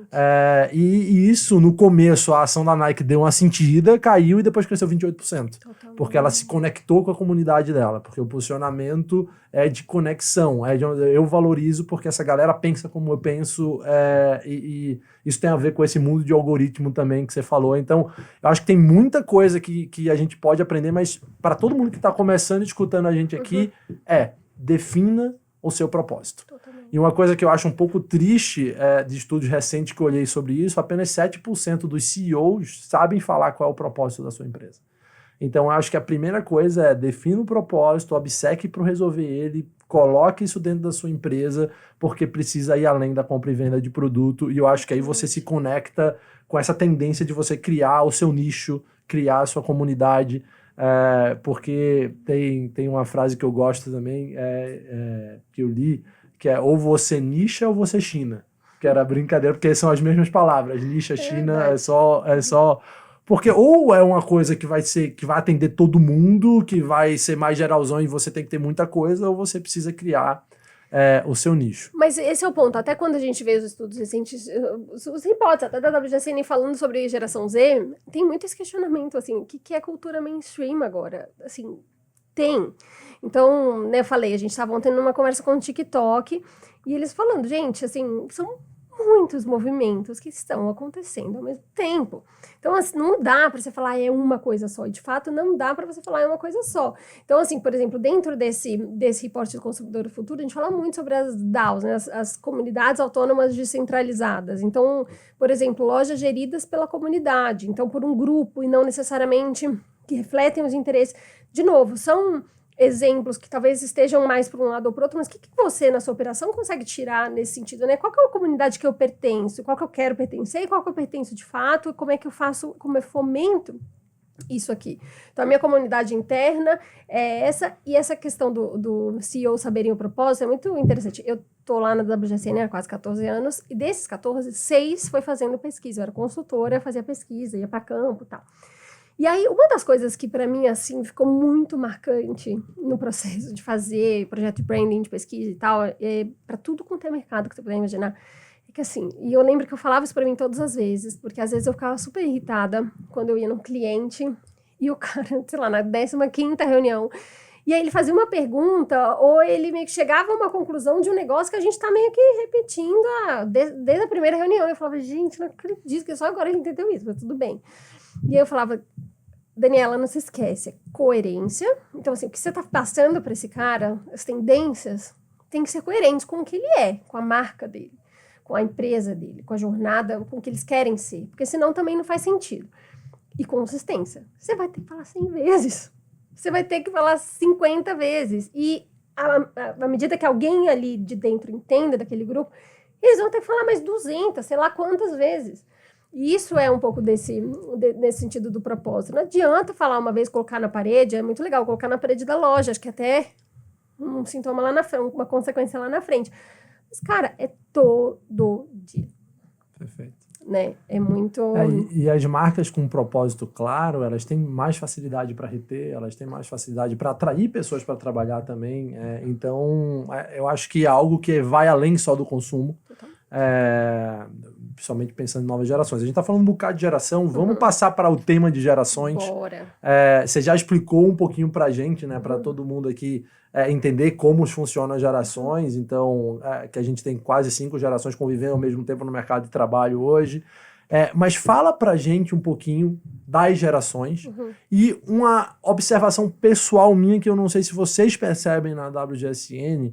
E isso, no começo, a ação da Nike deu uma sentida, caiu e depois cresceu 28%. Totalmente. Porque ela se conectou com a comunidade dela. Porque o posicionamento é de conexão. Eu valorizo porque essa galera pensa como eu penso. E isso tem a ver com esse mundo de algoritmo também que você falou. Então, eu acho que tem muita coisa que a gente pode aprender, mas para todo mundo que está começando e escutando a gente aqui, defina o seu propósito. Totalmente. E uma coisa que eu acho um pouco triste de estudos recentes que eu olhei sobre isso, apenas 7% dos CEOs sabem falar qual é o propósito da sua empresa. Então, eu acho que a primeira coisa é defina o propósito, obceque para resolver ele, coloque isso dentro da sua empresa, porque precisa ir além da compra e venda de produto, e eu acho que aí você se conecta com essa tendência de você criar o seu nicho, criar a sua comunidade, porque tem uma frase que eu gosto também, que eu li, que é ou você nicha ou você china, que era brincadeira, porque são as mesmas palavras, nicha, china, é só porque ou é uma coisa que vai atender todo mundo, que vai ser mais geralzão e você tem que ter muita coisa, ou você precisa criar o seu nicho. Mas esse é o ponto. Até quando a gente vê os estudos recentes, os reportes, até da WGCN falando sobre geração Z, tem muito esse questionamento, assim, o que é cultura mainstream agora? Assim, tem. Então, né, eu falei, a gente estava ontem numa conversa com o TikTok, e eles falando, gente, assim, são muitos movimentos que estão acontecendo ao mesmo tempo. Então, assim, não dá para você falar é uma coisa só. E, de fato, não dá para você falar é uma coisa só. Então, assim, por exemplo, dentro desse reporte do Consumidor do Futuro, a gente fala muito sobre as DAOs, né, as comunidades autônomas descentralizadas. Então, por exemplo, lojas geridas pela comunidade. Então, por um grupo e não necessariamente que refletem os interesses. De novo, são exemplos que talvez estejam mais para um lado ou para o outro, mas o que você, na sua operação, consegue tirar nesse sentido, né? Qual que é a comunidade que eu pertenço? Qual que eu quero pertencer? E qual que eu pertenço de fato? Como é que eu faço, como eu fomento isso aqui. Então, a minha comunidade interna é essa, e essa questão do CEO saberem o propósito é muito interessante. Eu tô lá na WGCN há quase 14 anos, e desses 14, 6 foi fazendo pesquisa. Eu era consultora, fazia pesquisa, ia para campo e tal. E aí, uma das coisas que para mim, assim, ficou muito marcante no processo de fazer projeto de branding, de pesquisa e tal, para tudo quanto é mercado que você puder imaginar, é que assim, e eu lembro que eu falava isso para mim todas as vezes, porque às vezes eu ficava super irritada quando eu ia num cliente e o cara, sei lá, na 15ª reunião, e aí ele fazia uma pergunta ou ele meio que chegava a uma conclusão de um negócio que a gente tá meio que repetindo desde a primeira reunião. Eu falava, gente, não acredito que só agora ele entendeu isso, mas tudo bem. E aí eu falava, Daniela, não se esquece, é coerência. Então, assim, o que você tá passando para esse cara, as tendências, tem que ser coerentes com o que ele é, com a marca dele, com a empresa dele, com a jornada, com o que eles querem ser. Porque senão também não faz sentido. E consistência. Você vai ter que falar 100 vezes. Você vai ter que falar 50 vezes. E à medida que alguém ali de dentro entenda daquele grupo, eles vão ter que falar mais 200, sei lá quantas vezes. E isso é um pouco nesse sentido do propósito. Não adianta falar uma vez, colocar na parede, é muito legal colocar na parede da loja, acho que até um sintoma lá na frente, uma consequência lá na frente. Mas, cara, é todo dia. Perfeito. Né? É muito... E as marcas com um propósito claro, elas têm mais facilidade para reter, elas têm mais facilidade para atrair pessoas para trabalhar também. Então, eu acho que é algo que vai além só do consumo. Principalmente pensando em novas gerações. A gente está falando um bocado de geração, vamos passar para o tema de gerações. Bora. Você já explicou um pouquinho para a gente, né, para todo mundo aqui entender como funcionam as gerações, então, que a gente tem quase 5 gerações convivendo ao mesmo tempo no mercado de trabalho hoje. Mas fala para a gente um pouquinho das gerações e uma observação pessoal minha que eu não sei se vocês percebem na WGSN,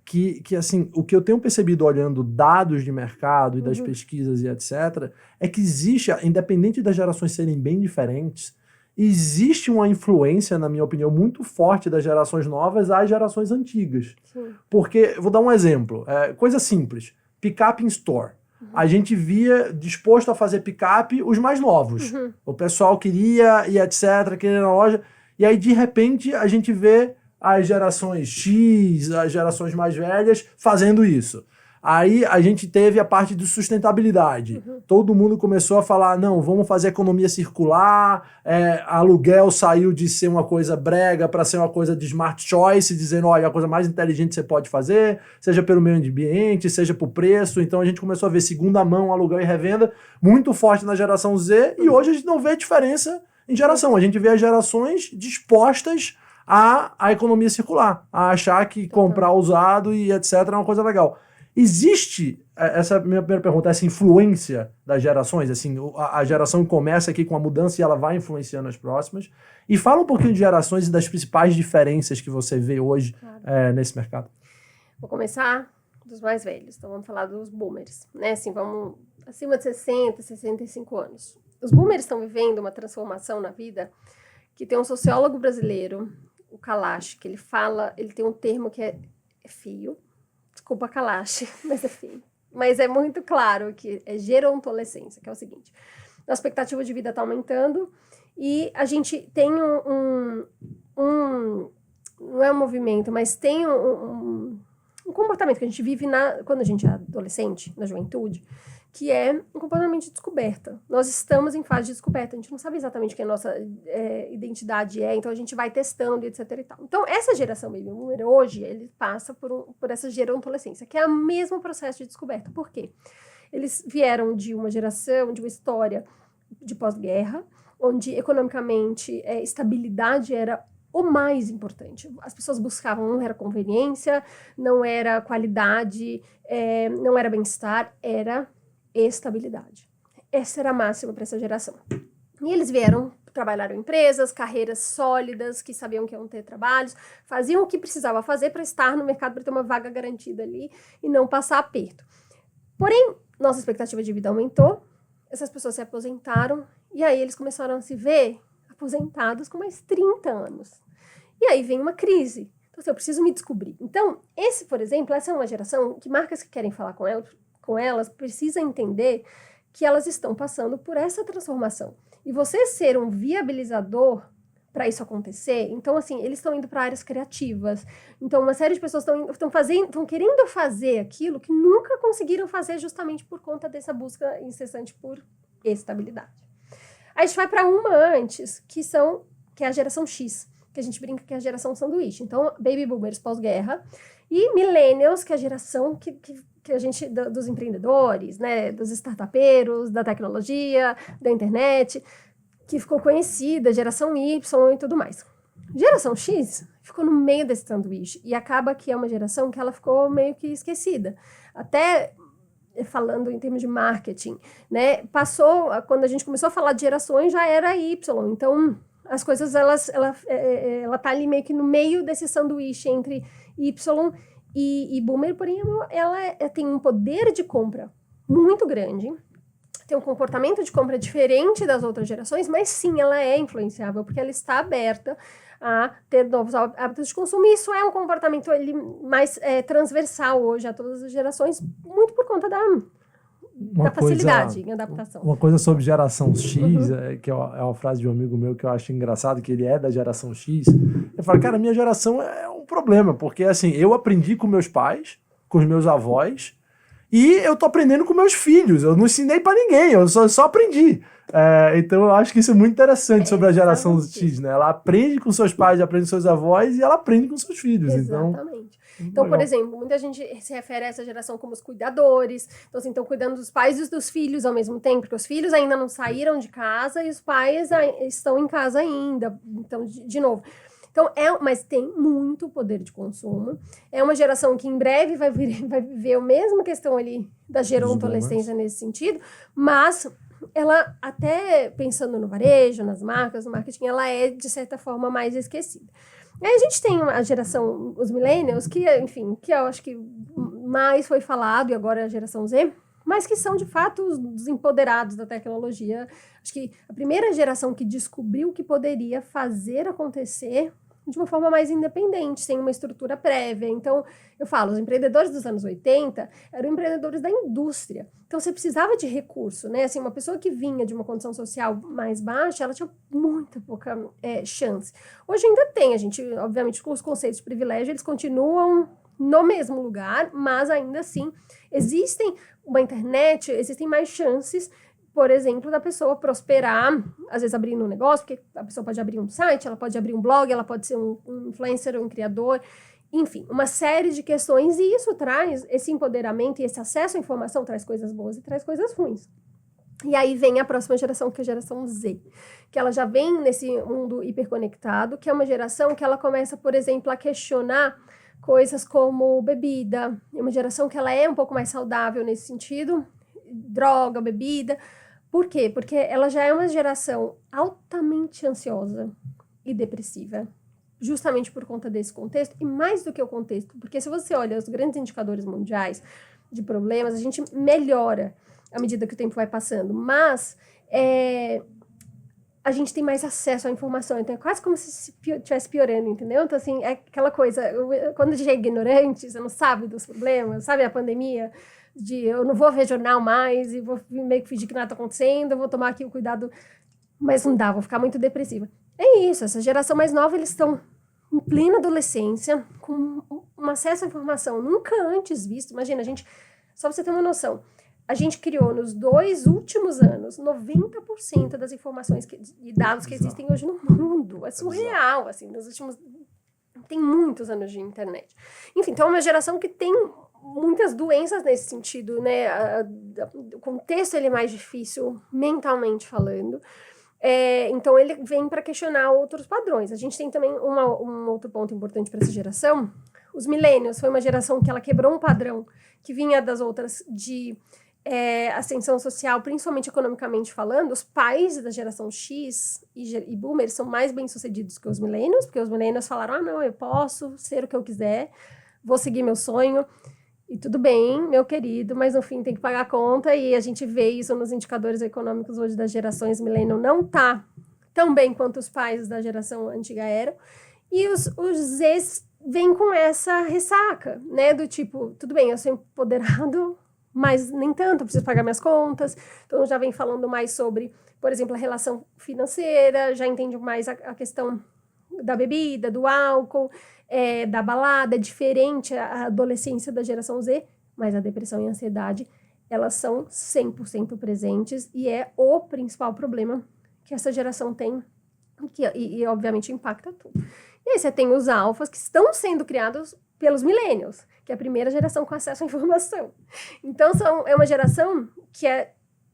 que assim, o que eu tenho percebido olhando dados de mercado e das pesquisas e etc, é que existe, independente das gerações serem bem diferentes, existe uma influência, na minha opinião, muito forte das gerações novas às gerações antigas. Sim. Porque, vou dar um exemplo, coisa simples, pick-up in store. A gente via disposto a fazer pick-up os mais novos. O pessoal queria e etc, queria ir na loja, e aí de repente a gente vê as gerações X, as gerações mais velhas fazendo isso. Aí a gente teve a parte de sustentabilidade. Todo mundo começou a falar, não, vamos fazer economia circular, aluguel saiu de ser uma coisa brega para ser uma coisa de smart choice, dizendo, olha, a coisa mais inteligente que você pode fazer, seja pelo meio ambiente, seja por preço. Então a gente começou a ver segunda mão, aluguel e revenda muito forte na geração Z, e hoje a gente não vê diferença em geração. A gente vê as gerações dispostas à economia circular, a achar que comprar usado e etc é uma coisa legal. Existe, essa é a minha primeira pergunta, essa influência das gerações? Assim, a geração começa aqui com a mudança e ela vai influenciando as próximas. E fala um pouquinho de gerações e das principais diferenças que você vê hoje nesse mercado. Vou começar dos mais velhos, então vamos falar dos boomers, né? Assim, vamos acima de 60, 65 anos. Os boomers estão vivendo uma transformação na vida que tem um sociólogo brasileiro, o Kalash, que ele tem um termo que é feio. Desculpa, Kalash, mas é feio. Mas é muito claro que é gerontolescência, que é o seguinte. A expectativa de vida está aumentando e a gente tem não é um movimento, mas tem um comportamento que a gente vive quando a gente é adolescente, na juventude, que é um comportamento de descoberta. Nós estamos em fase de descoberta, a gente não sabe exatamente o que a nossa identidade é, então a gente vai testando, etc e tal. Então, essa geração Baby Boomer, hoje, ele passa por essa gerontolescência, que é o mesmo processo de descoberta. Por quê? Eles vieram de uma geração, de uma história de pós-guerra, onde, economicamente, estabilidade era o mais importante. As pessoas buscavam, não era conveniência, não era qualidade, não era bem-estar, era estabilidade. Essa era a máxima para essa geração. E eles trabalharam em empresas, carreiras sólidas, que sabiam que iam ter trabalhos, faziam o que precisava fazer para estar no mercado, para ter uma vaga garantida ali e não passar aperto. Porém, nossa expectativa de vida aumentou, essas pessoas se aposentaram e aí eles começaram a se ver aposentados com mais 30 anos. E aí vem uma crise. Então, assim, eu preciso me descobrir. Então, por exemplo, essa é uma geração que marcas que querem falar com elas precisam entender que elas estão passando por essa transformação. E você ser um viabilizador para isso acontecer, então, assim, eles estão indo para áreas criativas. Então, uma série de pessoas estão querendo fazer aquilo que nunca conseguiram fazer justamente por conta dessa busca incessante por estabilidade. Aí a gente vai para uma antes, que é a geração X, que a gente brinca que é a geração sanduíche. Então, baby boomers pós-guerra e millennials, que é a geração que a gente, dos empreendedores, né, dos startupeiros, da tecnologia, da internet, que ficou conhecida, geração Y e tudo mais. Geração X ficou no meio desse sanduíche e acaba que é uma geração que ela ficou meio que esquecida. Até falando em termos de marketing, né? Quando a gente começou a falar de gerações, já era Y. Então, as coisas, ela tá ali meio que no meio desse sanduíche entre Y e Boomer, porém, ela tem um poder de compra muito grande, tem um comportamento de compra diferente das outras gerações, mas sim, ela é influenciável, porque ela está aberta a ter novos hábitos de consumo, e isso é um comportamento mais transversal hoje a todas as gerações, muito por conta da facilidade em adaptação. Uma coisa sobre geração X, que é uma frase de um amigo meu que eu acho engraçado, que ele é da geração X. Eu falo, cara, minha geração é um problema, porque assim, eu aprendi com meus pais, com os meus avós, e eu tô aprendendo com meus filhos. Eu não ensinei pra ninguém, eu só aprendi. Então eu acho que isso é muito interessante sobre a geração X, né? Ela aprende com seus pais, aprende com seus avós e ela aprende com seus filhos. Exatamente. Então, por exemplo, muita gente se refere a essa geração como os cuidadores. Então, assim, estão cuidando dos pais e dos filhos ao mesmo tempo, porque os filhos ainda não saíram de casa e os pais estão em casa ainda. Então, de novo. Então, mas tem muito poder de consumo. É uma geração que em breve vai viver a mesma questão ali da gerontolescência nesse sentido, mas ela, até pensando no varejo, nas marcas, no marketing, ela é, de certa forma, mais esquecida. Aí a gente tem a geração, os millennials, que, enfim, que eu acho que mais foi falado, e agora é a geração Z, mas que são, de fato, os empoderados da tecnologia. Acho que a primeira geração que descobriu que poderia fazer acontecer de uma forma mais independente, sem uma estrutura prévia. Então, eu falo, os empreendedores dos anos 80 eram empreendedores da indústria. Então, você precisava de recurso, né? Assim, uma pessoa que vinha de uma condição social mais baixa, ela tinha muito pouca chance. Hoje ainda tem, obviamente, os conceitos de privilégio, eles continuam no mesmo lugar, mas ainda assim, existem mais chances, por exemplo, da pessoa prosperar, às vezes abrindo um negócio, porque a pessoa pode abrir um site, ela pode abrir um blog, ela pode ser um influencer, um criador, enfim, uma série de questões, e isso traz esse empoderamento e esse acesso à informação, traz coisas boas e traz coisas ruins. E aí vem a próxima geração, que é a geração Z, que ela já vem nesse mundo hiperconectado, que é uma geração que ela começa, por exemplo, a questionar coisas como bebida, é uma geração que ela é um pouco mais saudável nesse sentido, droga, bebida. Por quê? Porque ela já é uma geração altamente ansiosa e depressiva, justamente por conta desse contexto, e mais do que o contexto, porque se você olha os grandes indicadores mundiais de problemas, a gente melhora à medida que o tempo vai passando, mas a gente tem mais acesso à informação, então é quase como se estivesse piorando, entendeu? Então, assim, é aquela coisa, quando a gente é ignorante, você não sabe dos problemas, sabe a pandemia, eu não vou ver jornal mais, e vou meio que fingir que nada está acontecendo, eu vou tomar aqui o cuidado, mas não dá, vou ficar muito depressiva. É isso, essa geração mais nova, eles estão em plena adolescência, com um acesso à informação nunca antes visto. Imagina, só pra você ter uma noção, a gente criou nos 2 últimos anos 90% das informações e dados que existem hoje no mundo. É surreal, assim, tem muitos anos de internet. Enfim, então é uma geração que tem muitas doenças nesse sentido, né? O contexto ele é mais difícil mentalmente falando. Então ele vem para questionar outros padrões. A gente tem também um outro ponto importante para essa geração. Os millennials foi uma geração que ela quebrou um padrão que vinha das outras de ascensão social, principalmente economicamente falando. Os pais da geração X e Boomers são mais bem-sucedidos que os millennials, porque os millennials falaram, não, eu posso ser o que eu quiser, vou seguir meu sonho. E tudo bem, meu querido, mas no fim tem que pagar a conta, e a gente vê isso nos indicadores econômicos hoje das gerações millennial, não tá tão bem quanto os pais da geração antiga eram, e os Zs vêm com essa ressaca, né, do tipo, tudo bem, eu sou empoderado, mas nem tanto, eu preciso pagar minhas contas. Então, já vem falando mais sobre, por exemplo, a relação financeira, já entende mais a questão da bebida, do álcool, da balada. É diferente a adolescência da geração Z, mas a depressão e a ansiedade, elas são 100% presentes e é o principal problema que essa geração tem, e obviamente impacta tudo. E aí você tem os alfas que estão sendo criados pelos millennials, que é a primeira geração com acesso à informação. Então é uma geração que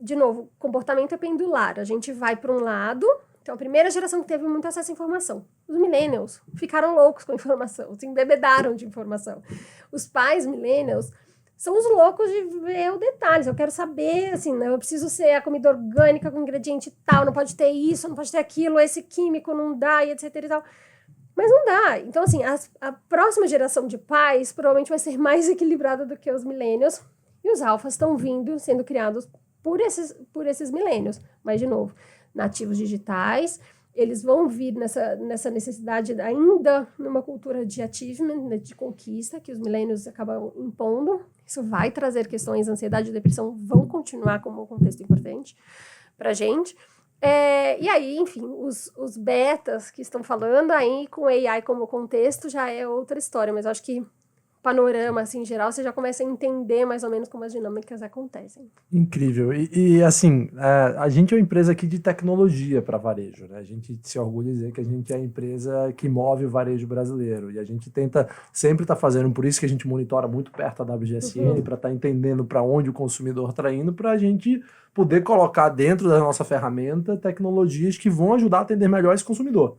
de novo, comportamento é pendular. A gente vai para um lado. Então, a primeira geração que teve muito acesso à informação. Os millennials ficaram loucos com a informação, se embebedaram de informação. Os pais millennials são os loucos de ver os detalhes. Eu quero saber, assim, né, eu preciso ser a comida orgânica com ingrediente tal, não pode ter isso, não pode ter aquilo, esse químico não dá, e etc e tal. Mas não dá. Então, assim, a próxima geração de pais provavelmente vai ser mais equilibrada do que os millennials. E os alfas estão vindo, sendo criados por esses millennials. Mas, de novo, nativos digitais, eles vão vir nessa necessidade ainda numa cultura de achievement, né, de conquista, que os millennials acabam impondo. Isso vai trazer questões, ansiedade e depressão vão continuar como um contexto importante para a gente. E aí, enfim, os betas que estão falando aí com AI como contexto já é outra história, mas eu acho que panorama, assim, em geral, você já começa a entender mais ou menos como as dinâmicas acontecem. Incrível. Assim, a gente é uma empresa aqui de tecnologia para varejo, né? A gente se orgulha de dizer que a gente é a empresa que move o varejo brasileiro. E a gente tenta sempre estar fazendo, por isso que a gente monitora muito perto a WGSN, para estar entendendo para onde o consumidor está indo, para a gente poder colocar dentro da nossa ferramenta tecnologias que vão ajudar a atender melhor esse consumidor.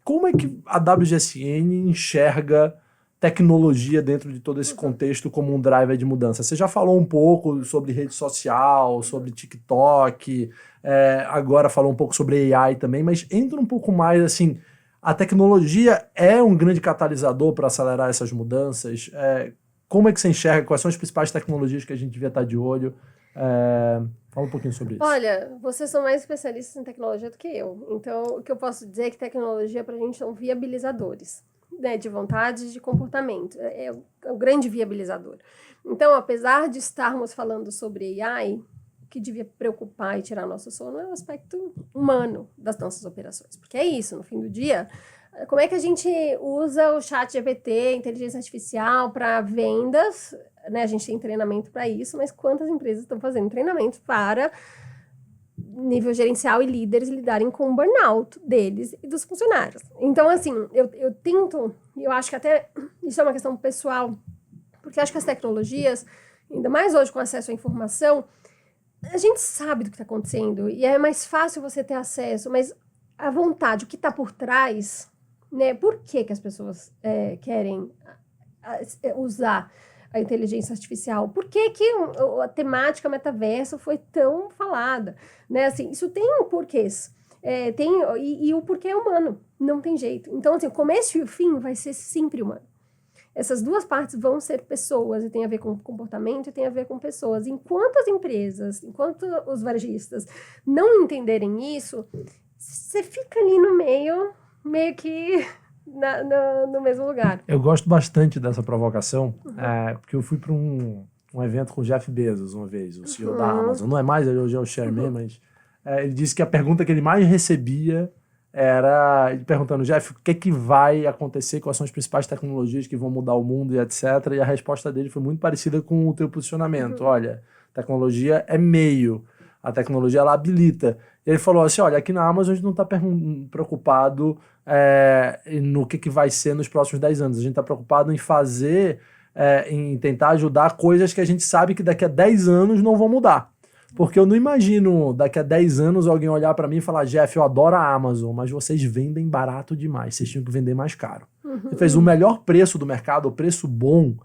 Como é que a WGSN enxerga tecnologia dentro de todo esse contexto como um driver de mudança? Você já falou um pouco sobre rede social, sobre TikTok, agora falou um pouco sobre AI também, mas entra um pouco mais assim, a tecnologia é um grande catalisador para acelerar essas mudanças? Como é que você enxerga? Quais são as principais tecnologias que a gente devia estar de olho? Fala um pouquinho sobre isso. Olha, vocês são mais especialistas em tecnologia do que eu. Então, o que eu posso dizer é que tecnologia para a gente são viabilizadores, né, de vontade e de comportamento. É o grande viabilizador. Então, apesar de estarmos falando sobre AI, o que devia preocupar e tirar nosso sono é o aspecto humano das nossas operações. Porque é isso, no fim do dia, como é que a gente usa o chat GPT, inteligência artificial para vendas, né? A gente tem treinamento para isso, mas quantas empresas estão fazendo treinamento para nível gerencial e líderes lidarem com o burnout deles e dos funcionários? Então, assim, eu tento, eu acho que até isso é uma questão pessoal, porque acho que as tecnologias, ainda mais hoje com acesso à informação, a gente sabe do que está acontecendo e é mais fácil você ter acesso, mas a vontade, o que está por trás, né? Por que as pessoas querem usar a inteligência artificial? Por que a temática metaverso foi tão falada? Né? Assim, isso tem porquês. E o porquê é humano. Não tem jeito. Então, assim, o começo e o fim vai ser sempre humano. Essas duas partes vão ser pessoas, e tem a ver com comportamento e tem a ver com pessoas. Enquanto as empresas, enquanto os varejistas não entenderem isso, você fica ali no meio que no mesmo lugar. Eu gosto bastante dessa provocação, porque eu fui para um evento com o Jeff Bezos uma vez, o CEO da Amazon. Não é mais, hoje é o chairman, mas ele disse que a pergunta que ele mais recebia era ele perguntando: Jeff, o que vai acontecer, quais são as principais tecnologias que vão mudar o mundo e etc. E a resposta dele foi muito parecida com o teu posicionamento. Olha, tecnologia é meio, a tecnologia ela habilita. E ele falou assim: olha, aqui na Amazon a gente não está preocupado no que vai ser nos próximos 10 anos. A gente está preocupado em fazer, em tentar ajudar coisas que a gente sabe que daqui a 10 anos não vão mudar. Porque eu não imagino daqui a 10 anos alguém olhar para mim e falar: Jeff, eu adoro a Amazon, mas vocês vendem barato demais, vocês tinham que vender mais caro. Você fez o melhor preço do mercado, o preço bom,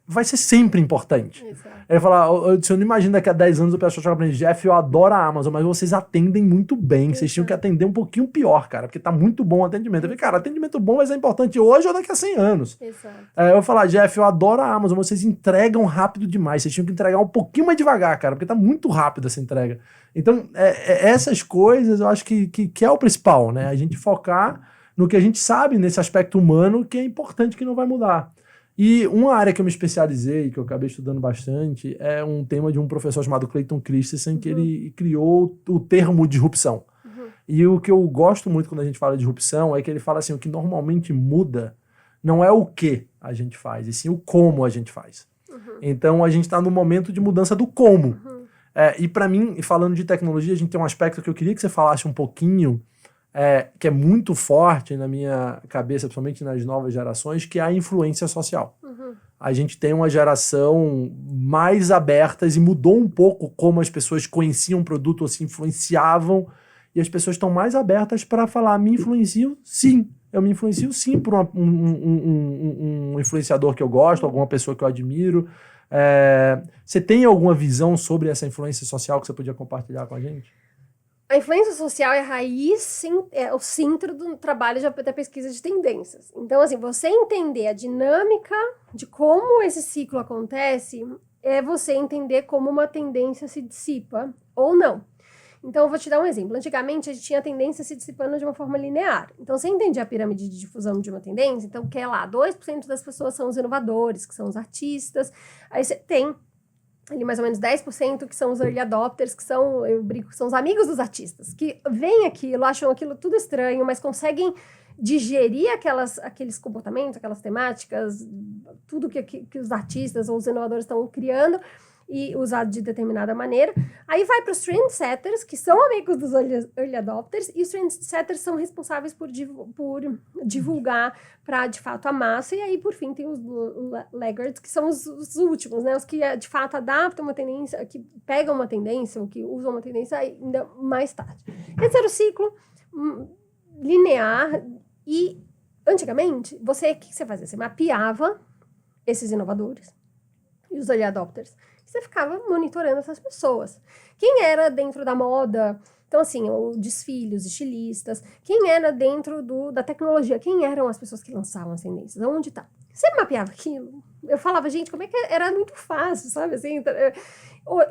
vai ser sempre importante. Exato. Ele fala: eu não imagino daqui a 10 anos o pessoal chega pra mim: Jeff, eu adoro a Amazon, mas vocês atendem muito bem, vocês tinham que atender um pouquinho pior, cara, porque tá muito bom o atendimento. Eu falei: cara, atendimento bom vai ser importante hoje ou daqui a 100 anos. Exato. Eu vou falar: Jeff, eu adoro a Amazon, vocês entregam rápido demais, vocês tinham que entregar um pouquinho mais devagar, cara, porque tá muito rápido essa entrega. Então, essas coisas eu acho que é o principal, né? A gente focar no que a gente sabe nesse aspecto humano, que é importante, que não vai mudar. E uma área que eu me especializei, que eu acabei estudando bastante, é um tema de um professor chamado Clayton Christensen, que ele criou o termo disrupção. E o que eu gosto muito quando a gente fala de disrupção é que ele fala assim, o que normalmente muda não é o que a gente faz, e sim o como a gente faz. Então a gente está no momento de mudança do como. E para mim, falando de tecnologia, a gente tem um aspecto que eu queria que você falasse um pouquinho, que é muito forte na minha cabeça, principalmente nas novas gerações, que é a influência social. A gente tem uma geração mais abertas e mudou um pouco como as pessoas conheciam o produto ou se influenciavam, e as pessoas estão mais abertas para falar, me influencio sim. Eu me influencio sim por um influenciador que eu gosto, alguma pessoa que eu admiro. Você tem alguma visão sobre essa influência social que você podia compartilhar com a gente? A influência social é a raiz, sim, é o centro do trabalho da pesquisa de tendências. Então, assim, você entender a dinâmica de como esse ciclo acontece é você entender como uma tendência se dissipa ou não. Então, eu vou te dar um exemplo. Antigamente, a gente tinha a tendência se dissipando de uma forma linear. Então, você entende a pirâmide de difusão de uma tendência? Então, que é lá, 2% das pessoas são os inovadores, que são os artistas. Aí você tem ali mais ou menos 10% que são os early adopters, que são, eu brinco, que são os amigos dos artistas, que veem aquilo, acham aquilo tudo estranho, mas conseguem digerir aqueles comportamentos, aquelas temáticas, tudo que os artistas ou os inovadores estão criando e usar de determinada maneira. Aí vai para os trendsetters, que são amigos dos early adopters, e os trendsetters são responsáveis por divulgar para, de fato, a massa. E aí, por fim, tem os laggards, que são os últimos, né? Os que, de fato, adaptam uma tendência, que pegam uma tendência, ou que usam uma tendência ainda mais tarde. Esse era o ciclo linear. E, antigamente, o que você fazia? Você mapeava esses inovadores e os early adopters. Você ficava monitorando essas pessoas. Quem era dentro da moda? Então, assim, o desfile, os estilistas. Quem era dentro da tecnologia? Quem eram as pessoas que lançavam as tendências? Onde tá? Você mapeava aquilo? Eu falava, gente, como é que era muito fácil, sabe? Assim,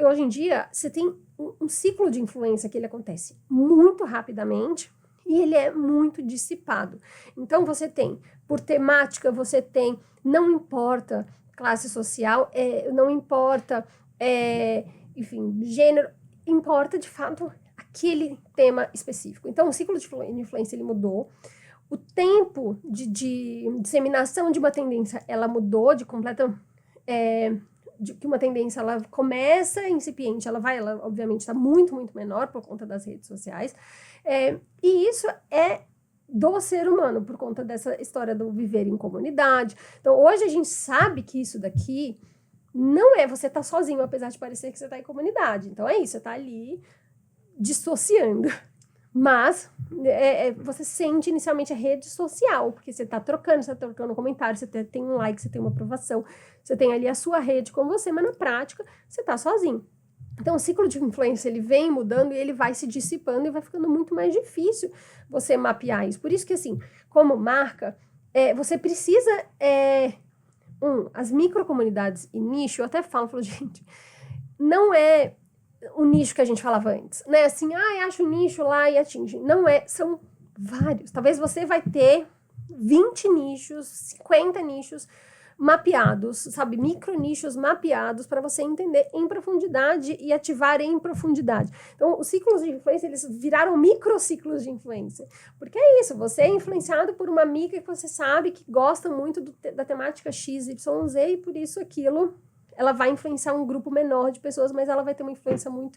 hoje em dia, você tem um ciclo de influência que ele acontece muito rapidamente e ele é muito dissipado. Então, você tem, por temática, você tem, não importa classe social, não importa, enfim, gênero, importa, de fato, aquele tema específico. Então, o ciclo de influência, ele mudou. O tempo de disseminação de uma tendência, ela mudou de completa... de que uma tendência, ela começa incipiente, ela obviamente, está muito, muito menor por conta das redes sociais. E isso é do ser humano, por conta dessa história do viver em comunidade. Então, hoje a gente sabe que isso daqui não é você tá sozinho, apesar de parecer que você tá em comunidade. Então, é isso, você tá ali dissociando. Mas você sente inicialmente a rede social, porque você tá trocando comentário, você tem um like, você tem uma aprovação, você tem ali a sua rede com você, mas na prática, você tá sozinho. Então, o ciclo de influência, ele vem mudando e ele vai se dissipando e vai ficando muito mais difícil você mapear isso. Por isso que, assim, como marca, você precisa... as microcomunidades e nicho, eu até falo, gente, não é o nicho que a gente falava antes, né? Assim, acho o nicho lá e atinge. Não é, são vários. Talvez você vai ter 20 nichos, 50 nichos mapeados, sabe? Micro-nichos mapeados para você entender em profundidade e ativar em profundidade. Então, os ciclos de influência, eles viraram microciclos de influência. Porque é isso, você é influenciado por uma amiga que você sabe que gosta muito da temática XYZ e por isso aquilo, ela vai influenciar um grupo menor de pessoas, mas ela vai ter uma influência muito,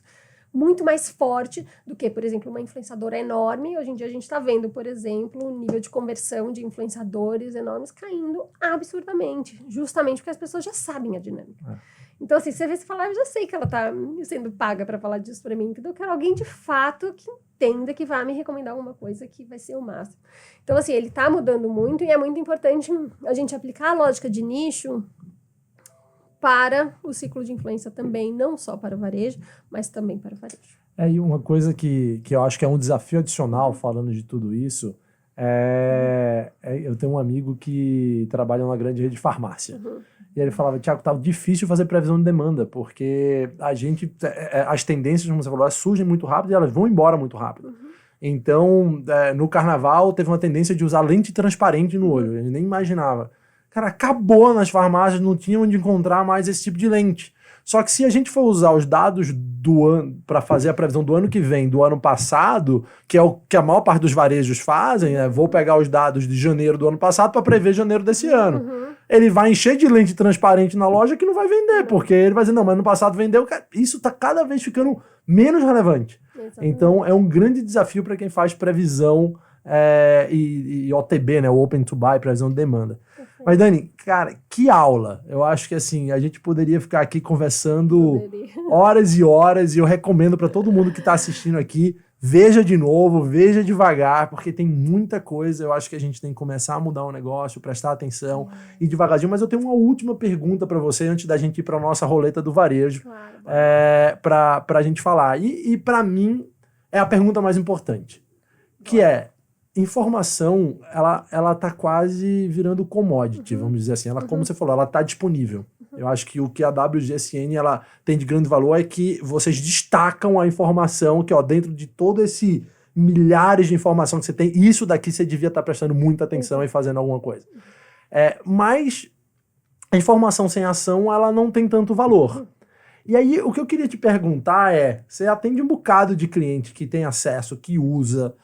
muito mais forte do que, por exemplo, uma influenciadora enorme. Hoje em dia a gente está vendo, por exemplo, o nível de conversão de influenciadores enormes caindo absurdamente, justamente porque as pessoas já sabem a dinâmica. Então, assim, você falar, eu já sei que ela está sendo paga para falar disso para mim, então eu quero alguém de fato que entenda, que vai me recomendar alguma coisa que vai ser o máximo. Então, assim, ele está mudando muito e é muito importante a gente aplicar a lógica de nicho para o ciclo de influência também, não só para o varejo, mas também para o varejo. E uma coisa que eu acho que é um desafio adicional, falando de tudo isso, eu tenho um amigo que trabalha numa grande rede de farmácia. E ele falava, Thiago, tá difícil fazer previsão de demanda, porque as tendências, como você falou, elas surgem muito rápido e elas vão embora muito rápido. Então, no carnaval, teve uma tendência de usar lente transparente no olho, ele nem imaginava. Cara, acabou nas farmácias, não tinha onde encontrar mais esse tipo de lente. Só que se a gente for usar os dados do ano para fazer a previsão do ano que vem, do ano passado, que é o que a maior parte dos varejos fazem, né? Vou pegar os dados de janeiro do ano passado para prever janeiro desse ano. Ele vai encher de lente transparente na loja que não vai vender, porque ele vai dizer, não, mas no passado vendeu. Isso está cada vez ficando menos relevante. Exatamente. Então é um grande desafio para quem faz previsão e OTB, né? O Open to Buy, previsão de demanda. Mas, Dani, cara, que aula! Eu acho que, assim, a gente poderia ficar aqui conversando horas e horas, e eu recomendo para todo mundo que está assistindo aqui, veja de novo, veja devagar, porque tem muita coisa. Eu acho que a gente tem que começar a mudar o negócio, prestar atenção e devagarzinho. Mas eu tenho uma última pergunta para você, antes da gente ir para a nossa roleta do varejo, para a gente falar. E para mim, é a pergunta mais importante, que é: informação, ela tá quase virando commodity, vamos dizer assim. Ela, como você falou, ela tá disponível. Eu acho que o que a WGSN ela tem de grande valor é que vocês destacam a informação que, ó, dentro de todo esse milhares de informação que você tem, isso daqui você devia estar prestando muita atenção e fazendo alguma coisa. Mas a informação sem ação, ela não tem tanto valor. E aí, o que eu queria te perguntar é, você atende um bocado de cliente que tem acesso, que usa.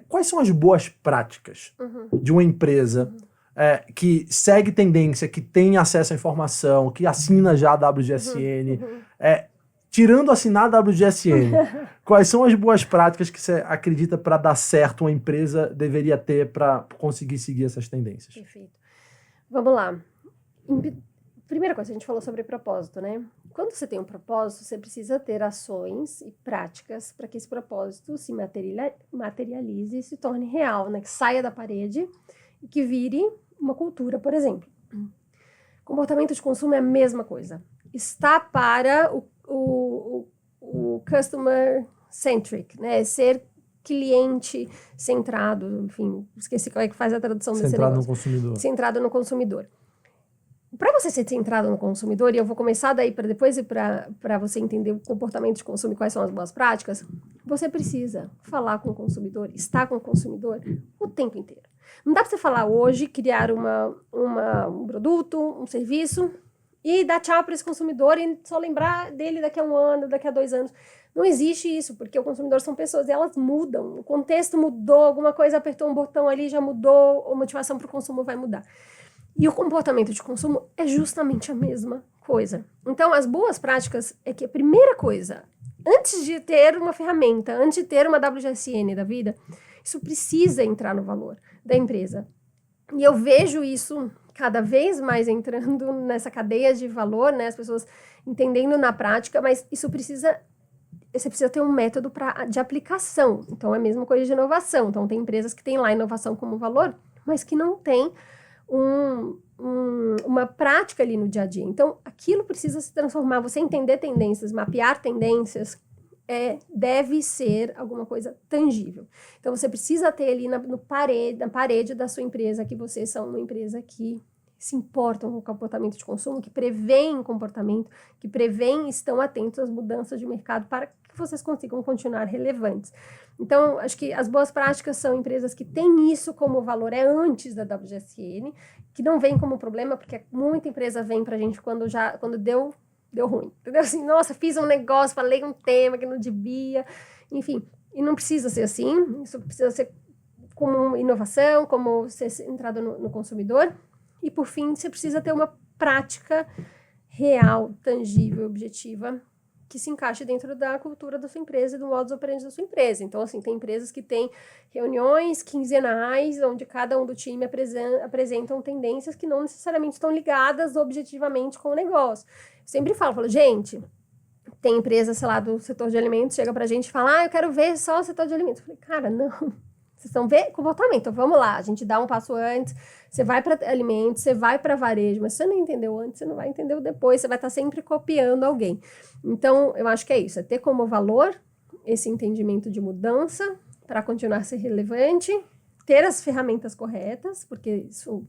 Quais são as boas práticas de uma empresa que segue tendência, que tem acesso à informação, que assina já a WGSN, tirando assinar a WGSN, quais são as boas práticas que você acredita para dar certo uma empresa deveria ter para conseguir seguir essas tendências? Perfeito. Vamos lá. Primeira coisa, a gente falou sobre propósito, né? Quando você tem um propósito, você precisa ter ações e práticas para que esse propósito se materialize e se torne real, né? Que saia da parede e que vire uma cultura, por exemplo. Comportamento de consumo é a mesma coisa. Está para o customer centric, né? Ser cliente centrado, enfim, esqueci qual é que faz a tradução desse negócio. Centrado no consumidor. Centrado no consumidor. Para você ser centrado no consumidor, e eu vou começar daí para depois e para você entender o comportamento de consumo e quais são as boas práticas, você precisa falar com o consumidor, estar com o consumidor o tempo inteiro. Não dá para você falar hoje, criar um produto, um serviço e dar tchau para esse consumidor e só lembrar dele daqui a 1 ano, daqui a 2 anos. Não existe isso, porque o consumidor são pessoas e elas mudam. O contexto mudou, alguma coisa apertou um botão ali, já mudou, a motivação para o consumo vai mudar. E o comportamento de consumo é justamente a mesma coisa. Então, as boas práticas é que a primeira coisa, antes de ter uma ferramenta, antes de ter uma WGSN da vida, isso precisa entrar no valor da empresa. E eu vejo isso cada vez mais entrando nessa cadeia de valor, né? As pessoas entendendo na prática, mas isso você precisa ter um método de aplicação. Então, é a mesma coisa de inovação. Então, tem empresas que têm lá inovação como valor, mas que não tem uma prática ali no dia a dia. Então, aquilo precisa se transformar. Você entender tendências, mapear tendências, deve ser alguma coisa tangível. Então, você precisa ter ali na parede da sua empresa que vocês são uma empresa que se importam com o comportamento de consumo, que prevêem comportamento, que prevêem e estão atentos às mudanças de mercado para que vocês consigam continuar relevantes. Então, acho que as boas práticas são empresas que têm isso como valor, antes da WGSN, que não vem como problema, porque muita empresa vem pra gente quando deu ruim, entendeu? Assim, nossa, fiz um negócio, falei um tema que não devia, enfim, e não precisa ser assim, isso precisa ser como inovação, como ser centrado no consumidor, e por fim, você precisa ter uma prática real, tangível, objetiva, que se encaixe dentro da cultura da sua empresa e do modus operandi da sua empresa. Então, assim, tem empresas que têm reuniões quinzenais, onde cada um do time apresentam tendências que não necessariamente estão ligadas objetivamente com o negócio. Eu sempre falo, gente, tem empresa, sei lá, do setor de alimentos, chega pra gente e fala, eu quero ver só o setor de alimentos. Eu falei, cara, não, vocês estão vendo comportamento, então vamos lá, a gente dá um passo antes, você vai para alimentos, você vai para varejo, mas se você não entendeu antes, você não vai entender depois, você vai estar sempre copiando alguém. Então, eu acho que é isso, é ter como valor esse entendimento de mudança para continuar a ser relevante, ter as ferramentas corretas, porque isso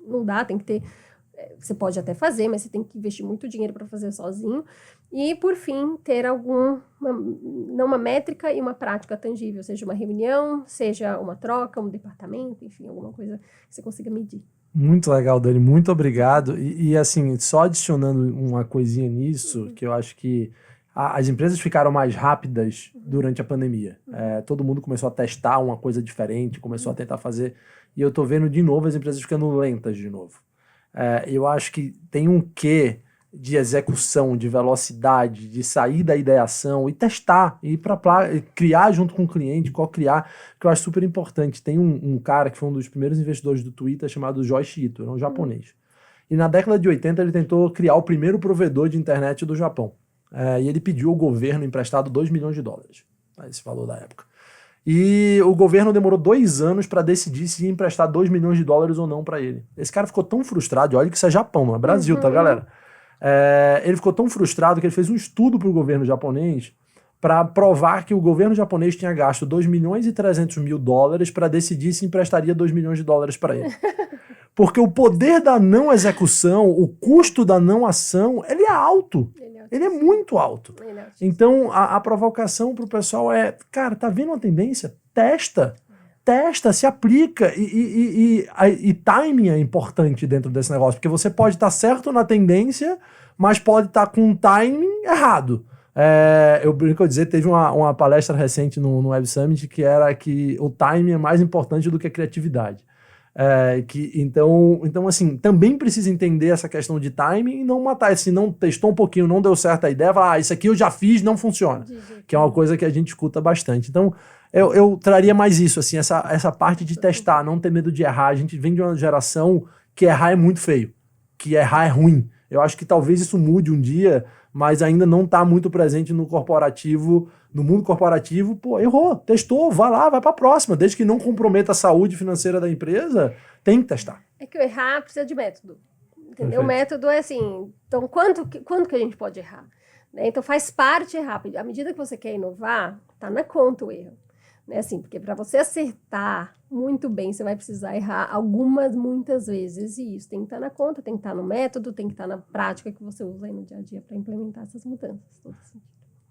não dá, tem que ter, você pode até fazer, mas você tem que investir muito dinheiro para fazer sozinho, e por fim, ter uma métrica e uma prática tangível, seja uma reunião, seja uma troca, um departamento, enfim, alguma coisa que você consiga medir. Muito legal, Dani, muito obrigado. Assim, só adicionando uma coisinha nisso, que eu acho que as empresas ficaram mais rápidas durante a pandemia. Todo mundo começou a testar uma coisa diferente, começou a tentar fazer, e eu tô vendo de novo as empresas ficando lentas de novo. Eu acho que tem um quê de execução, de velocidade, de sair da ideação e testar, e ir para criar junto com o cliente, co-criar, que eu acho super importante. Tem um cara que foi um dos primeiros investidores do Twitter chamado Joichi Ito, um japonês. E na década de 80 ele tentou criar o primeiro provedor de internet do Japão. E ele pediu ao governo emprestado $2 milhões, esse valor da época. E o governo demorou 2 anos para decidir se ia emprestar $2 milhões ou não para ele. Esse cara ficou tão frustrado, e olha que isso é Japão, não é Brasil, tá, galera? Ele ficou tão frustrado que ele fez um estudo para o governo japonês para provar que o governo japonês tinha gasto $2 milhões e 300 mil para decidir se emprestaria $2 milhões para ele. Porque o poder da não execução, o custo da não ação, ele é alto. Ele é muito alto. Então, a provocação para o pessoal é, cara, tá vendo uma tendência? Testa, se aplica. E timing é importante dentro desse negócio, porque você pode estar certo na tendência, mas pode estar com um timing errado. Eu brinco a dizer, teve uma palestra recente no Web Summit que era que o timing é mais importante do que a criatividade. Então, assim, também precisa entender essa questão de timing e não matar. Se não testou um pouquinho, não deu certo a ideia, falar, isso aqui eu já fiz, não funciona. Que é uma coisa que a gente escuta bastante. Então, eu traria mais isso, assim, essa parte de testar, não ter medo de errar. A gente vem de uma geração que errar é muito feio, que errar é ruim. Eu acho que talvez isso mude um dia, mas ainda não está muito presente no corporativo. No mundo corporativo, errou, testou, vai para a próxima. Desde que não comprometa a saúde financeira da empresa, tem que testar. É que o errar precisa de método, entendeu? O método é assim, então quanto que a gente pode errar? Né? Então faz parte errar. À medida que você quer inovar, tá na conta o erro. Né? Assim, porque para você acertar muito bem, você vai precisar errar muitas vezes, e isso tem que estar na conta, tem que estar no método, tem que estar na prática que você usa aí no dia a dia para implementar essas mudanças. Todo sentido.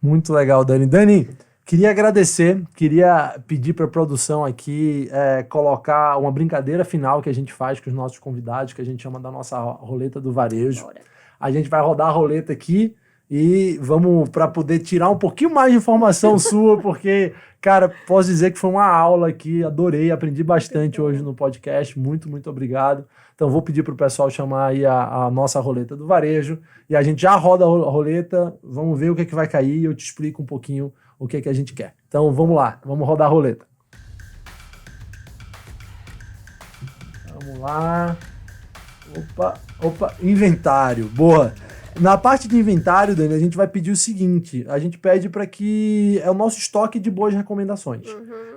Muito legal, Dani. Dani, queria agradecer, queria pedir para a produção aqui colocar uma brincadeira final que a gente faz com os nossos convidados, que a gente chama da nossa roleta do varejo. Bora. A gente vai rodar a roleta aqui e vamos para poder tirar um pouquinho mais de informação sua, porque, cara, posso dizer que foi uma aula aqui, adorei, aprendi bastante hoje no podcast. Muito, muito obrigado. Então, vou pedir para o pessoal chamar aí a nossa roleta do varejo e a gente já roda a roleta, vamos ver o que vai cair e eu te explico um pouquinho o que a gente quer. Então, vamos lá, vamos rodar a roleta. Vamos lá. Opa, inventário, boa. Na parte de inventário, Dani, a gente vai pedir o seguinte, a gente pede para que é o nosso estoque de boas recomendações.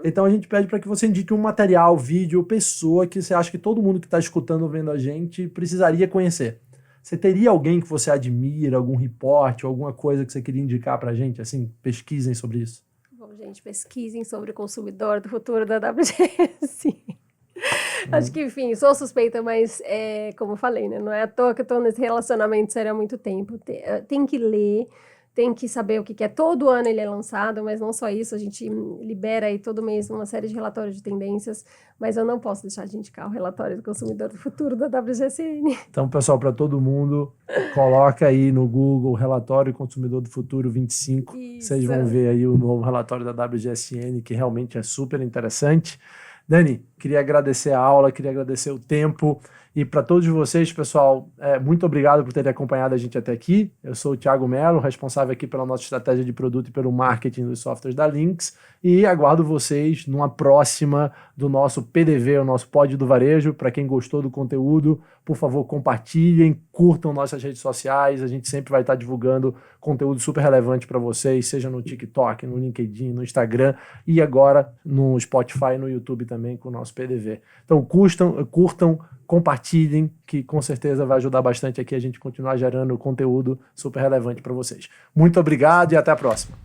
Então a gente pede para que você indique um material, vídeo, pessoa que você acha que todo mundo que está escutando ou vendo a gente precisaria conhecer. Você teria alguém que você admira, algum reporte, alguma coisa que você queria indicar para a gente? Assim, pesquisem sobre isso. Bom, gente, pesquisem sobre o consumidor do futuro da WGS. Acho que, enfim, sou suspeita, mas, como eu falei, né? Não é à toa que eu estou nesse relacionamento sério há muito tempo. Tem que ler, tem que saber o que é. Todo ano ele é lançado, mas não só isso. A gente libera aí todo mês uma série de relatórios de tendências, mas eu não posso deixar de indicar o relatório do consumidor do futuro da WGSN. Então, pessoal, para todo mundo, coloca aí no Google Relatório Consumidor do Futuro 25. Isso. Vocês vão ver aí o novo relatório da WGSN, que realmente é super interessante. Dani, queria agradecer a aula, queria agradecer o tempo e para todos vocês, pessoal, muito obrigado por terem acompanhado a gente até aqui. Eu sou o Thiago Mello, responsável aqui pela nossa estratégia de produto e pelo marketing dos softwares da Lynx e aguardo vocês numa próxima do nosso PDV, o nosso Pod do Varejo. Para quem gostou do conteúdo, por favor, compartilhem, curtam nossas redes sociais, a gente sempre vai estar divulgando conteúdo super relevante para vocês, seja no TikTok, no LinkedIn, no Instagram e agora no Spotify e no YouTube também com o nosso PDV. Então curtam, compartilhem, que com certeza vai ajudar bastante aqui a gente continuar gerando conteúdo super relevante para vocês. Muito obrigado e até a próxima.